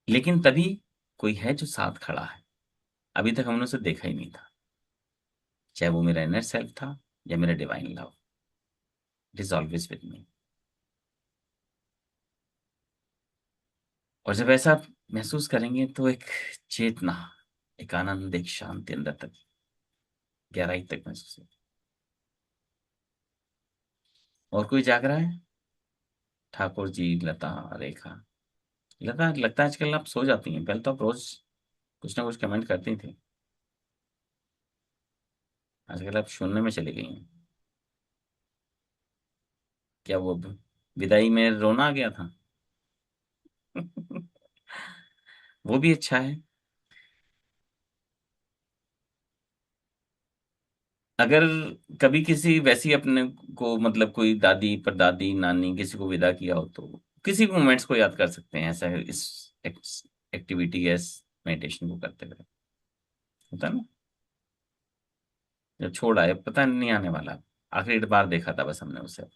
A: लेकिन तभी कोई है जो साथ खड़ा है, अभी तक हमने उसे देखा ही नहीं था। चाहे वो मेरा इनर सेल्फ था या मेरा divine love, it is always with me. और जब ऐसा महसूस करेंगे तो एक चेतना, एक आनंद, एक शांति अंदर तक, गहराई तक महसूस होगी। और कोई जाग रहा है? ठाकुर जी, लता, रेखा। लता, लगता है आजकल आप सो जाती हैं, पहले तो आप रोज कुछ ना कुछ कमेंट करती थी, आजकल आप शून्य में चली गई हैं। क्या वो विदाई में रोना आ गया था? वो भी अच्छा है। अगर कभी किसी वैसी अपने को, मतलब कोई दादी, परदादी, नानी, किसी को विदा किया हो, तो किसी भी मोमेंट्स को याद कर सकते हैं ऐसा, इस एक्टिविटी या इस मेडिटेशन को करते हुए, होता है ना। जब छोड़ आए, पता नहीं आने वाला, आखिरी बार देखा था बस हमने उसे,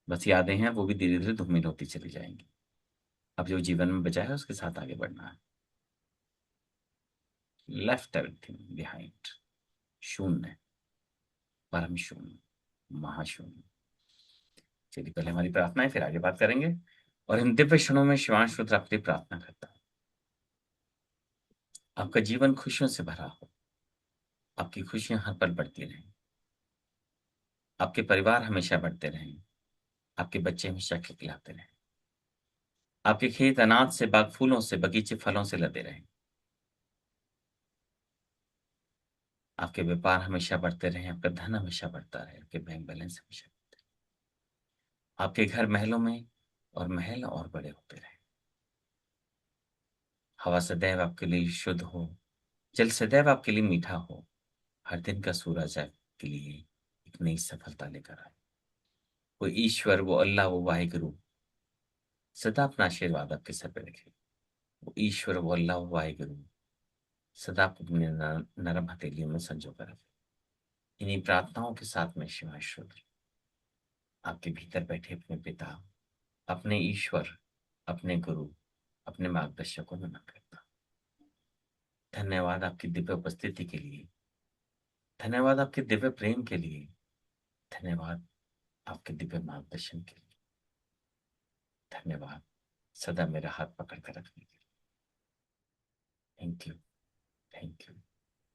A: बस यादें हैं, वो भी धीरे धीरे धूमिल होती चली जाएंगी। अब जो जीवन में बचा है उसके साथ आगे बढ़ना है। Left everything behind. शून्य, परम शून्य, महाशून्य। चलिए पहले हमारी प्रार्थना है, फिर आगे बात करेंगे। और इन दिव्य क्षणों में शिवांश रुद्र आपके लिए प्रार्थना करता है, आपका जीवन खुशियों से भरा हो, आपकी खुशियां हर पल बढ़ती रहें, आपके परिवार हमेशा बढ़ते रहें, आपके बच्चे हमेशा खिलखिलाते रहें, आपके खेत अनाज से, बाग फूलों से, बगीचे फलों से लदे रहें, आपके व्यापार हमेशा बढ़ते रहे, आपका धन हमेशा बढ़ता रहे, आपके बैंक बैलेंस हमेशा, आपके घर महलों में और महल और बड़े होते रहे। हवा सदैव आपके लिए शुद्ध हो, जल सदैव आपके लिए मीठा हो, हर दिन का सूरज आपके लिए एक नई सफलता लेकर आए। वो ईश्वर, वो अल्लाह, वो वाहिगुरु सदा अपना आशीर्वाद आपके सर पे रखे। वो ईश्वर, वो अल्लाह, वो वाहिगुरु सदा आपको अपने नरम हथेलियों में संजो कर रखे। इन्हीं प्रार्थनाओं के साथ में शिवाश्वर आपके भीतर बैठे अपने पिता, अपने ईश्वर, अपने गुरु, अपने मार्गदर्शक को नमन करता। धन्यवाद आपकी दिव्य उपस्थिति के लिए, धन्यवाद आपके दिव्य प्रेम के लिए, धन्यवाद आपके दिव्य मार्गदर्शन के लिए, धन्यवाद सदा मेरा हाथ पकड़ कर रखने के लिए। Thank you, thank you,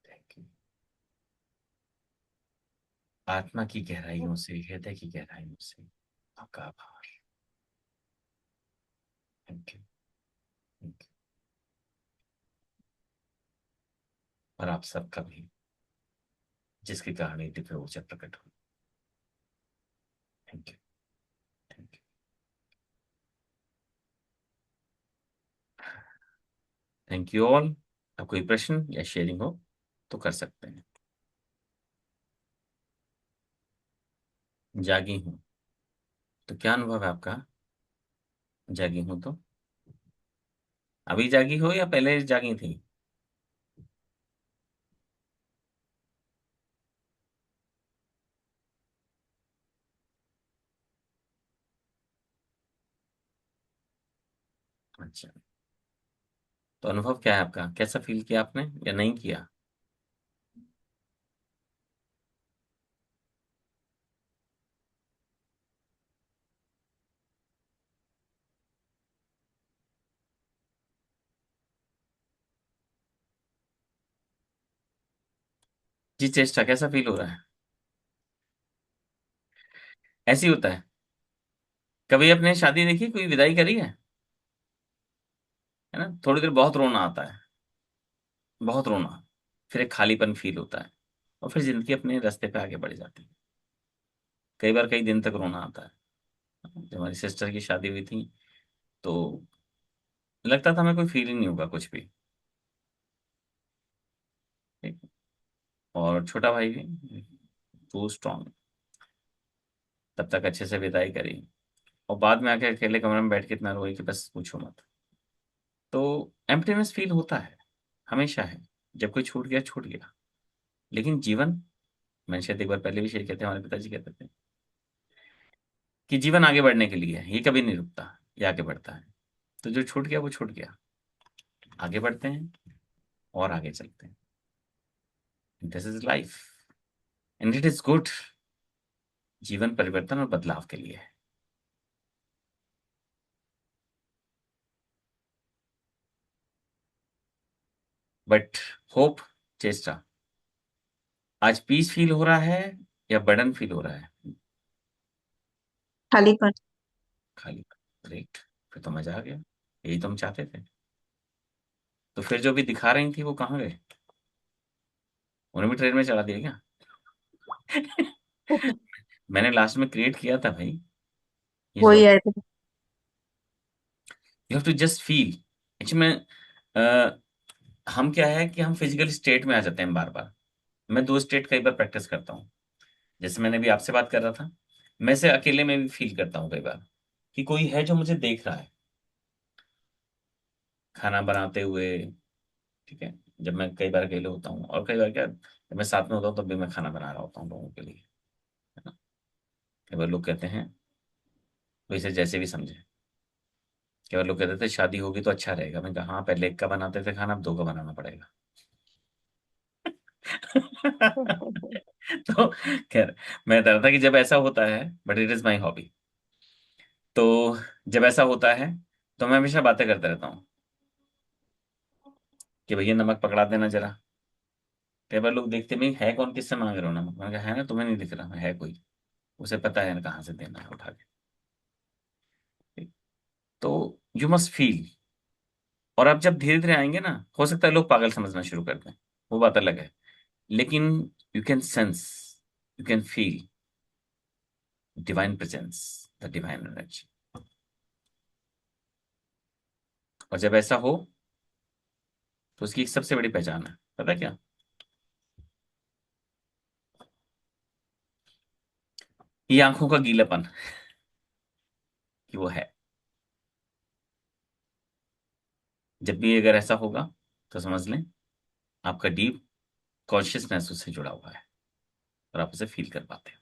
A: thank you. आत्मा की गहराइयों से, हृदय की गहराइयों से आपका आभार। Thank you, thank you. और आप सबका भी, जिसके कारण ये दिव्य ऊर्जा प्रकट हुई। Thank you, thank you. Thank you all. अब कोई प्रश्न या शेयरिंग हो तो कर सकते हैं। जागी हूं तो क्या अनुभव है आपका? जागी हूं तो अभी जागी हो या पहले जागी थी? अच्छा, तो अनुभव क्या है आपका? कैसा फील किया आपने या नहीं किया? जी चेष्टा कैसा फील हो रहा है? ऐसे ही होता है। कभी आपने शादी देखी, कोई विदाई करी है ना? थोड़ी देर बहुत रोना आता है, बहुत रोना, फिर एक खालीपन फील होता है, और फिर जिंदगी अपने रास्ते पे आगे बढ़ जाती है। कई बार कई दिन तक रोना आता है। जब हमारी सिस्टर की शादी हुई थी तो लगता था हमें कोई फील ही नहीं होगा कुछ भी। ठीक। और छोटा भाई भी टू स्ट्रांग, तब तक अच्छे से विदाई करी, और बाद में आके अकेले कमरे में बैठ के इतना रोई कि बस पूछो मत। तो एम्प्टीनेस फील होता है, हमेशा है। जब कोई छूट गया छूट गया, लेकिन जीवन, मैंने शायद एक बार पहले भी शेयर किया था, हमारे पिताजी कहते थे कि जीवन आगे बढ़ने के लिए है, ये कभी नहीं रुकता, ये आगे बढ़ता है। तो जो छूट गया वो छूट गया, आगे बढ़ते हैं और आगे चलते हैं। This is life and it is good. जीवन परिवर्तन और बदलाव के लिए है। बट होप, चेष्टा, आज पीस फील हो रहा है या बर्डन फील हो रहा है?
B: खालीपन।
A: खाली। ग्रेट, फिर तो मजा आ गया, यही तो हम चाहते थे। तो फिर जो भी दिखा रही थी वो कहाँ गए? उन्हें भी ट्रेन में चढ़ा दिया क्या? मैंने लास्ट में क्रिएट किया था भाई, ये
B: वही
A: जो
B: है।
A: You have to just feel. Actually मैं हम क्या है कि हम फिजिकल स्टेट में आ जाते हैं बार बार। मैं दो स्टेट कई बार प्रैक्टिस करता हूँ। जैसे मैंने भी आपसे बात कर रहा था, मैं से अकेले में भी फील करता हूँ कई बार कि कोई है जो मुझे देख रहा है खाना बनाते हुए। ठीक है, जब मैं कई बार अकेले होता हूँ, और कई बार क्या, जब मैं साथ में होता हूँ तब भी मैं खाना बना रहा होता हूँ लोगों के लिए, है ना? कई बार लोग कहते हैं, वैसे जैसे भी समझे, कई बार लोग कहते थे शादी होगी तो अच्छा रहेगा। मैं कहा हाँ, पहले एक का बनाते थे खाना, अब दो का बनाना पड़ेगा। तो खैर, मैं बता रहा था कि जब ऐसा होता है, but it is my hobby, तो जब ऐसा होता है तो मैं हमेशा बातें करता रहता हूँ कि भैया नमक पकड़ा देना जरा। कई बार लोग देखते नहीं है, कौन किससे मांग रहे हो नमक? मैं कहा है ना, तुम्हें नहीं दिख रहा है कोई, उसे पता है ना कहाँ से देना है उठा के। तो यू मस्ट फील। और अब जब धीरे धीरे आएंगे ना, हो सकता है लोग पागल समझना शुरू कर दें, वो बात अलग है। लेकिन you can sense, you can feel divine presence, the divine energy. और जब ऐसा हो तो उसकी एक सबसे बड़ी पहचान है, पता है क्या? ये आंखों का गीलापन कि वो है। जब भी अगर ऐसा होगा तो समझ लें आपका डीप कॉन्शियसनेस उससे जुड़ा हुआ है और आप उसे फील कर पाते हैं।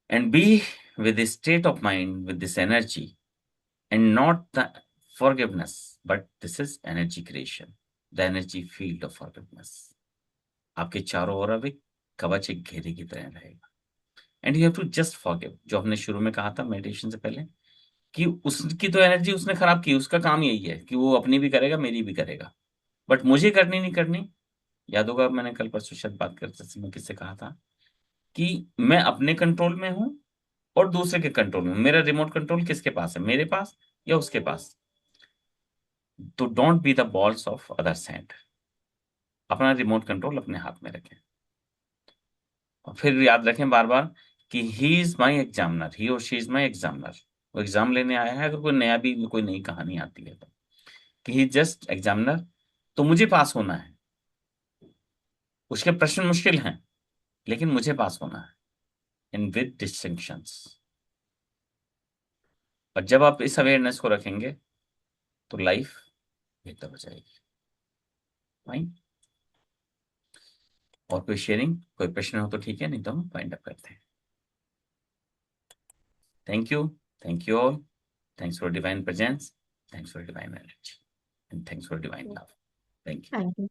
A: And be with state of mind with this energy and not the forgiveness, but this is energy creation, the energy field of forgiveness. आपके चारों ओर अब एक कवच, एक घेरे की तरह रहेगा। And you have to just forgive, जो हमने शुरू में कहा था मेडिटेशन से पहले, कि उसकी तो एनर्जी उसने खराब की, उसका काम यही है कि वो अपनी भी करेगा मेरी भी करेगा, बट मुझे करनी नहीं करनी। याद होगा मैंने कल परसों शायद बात करते समय किससे कहा था कि मैं अपने कंट्रोल में हूं और दूसरे के कंट्रोल में। मेरा रिमोट कंट्रोल किसके पास है, मेरे पास या उसके पास? तो don't be the balls of others hand. अपना रिमोट कंट्रोल अपने हाथ में रखें और फिर याद रखें बार बार कि ही इज माई एग्जामिनर, ही और शी इज माई एग्जामिनर। वो एग्जाम लेने आया है, अगर कोई नया भी कोई नई कहानी आती है तो, कि ही जस्ट एग्जामिनर। तो मुझे पास होना है, उसके प्रश्न मुश्किल हैं लेकिन मुझे पास होना है, इन विद डिस्टिंक्शंस। और जब आप इस अवेयरनेस को रखेंगे तो लाइफ बेहतर हो जाएगी। फाइन। और कोई शेयरिंग, कोई प्रश्न हो तो ठीक है, नहीं तो हम फाइंड अप करते हैं। Thank you, thank you all. Thanks for divine presence, thanks for divine energy, and thanks for divine love. Thank you.
E: Thank you.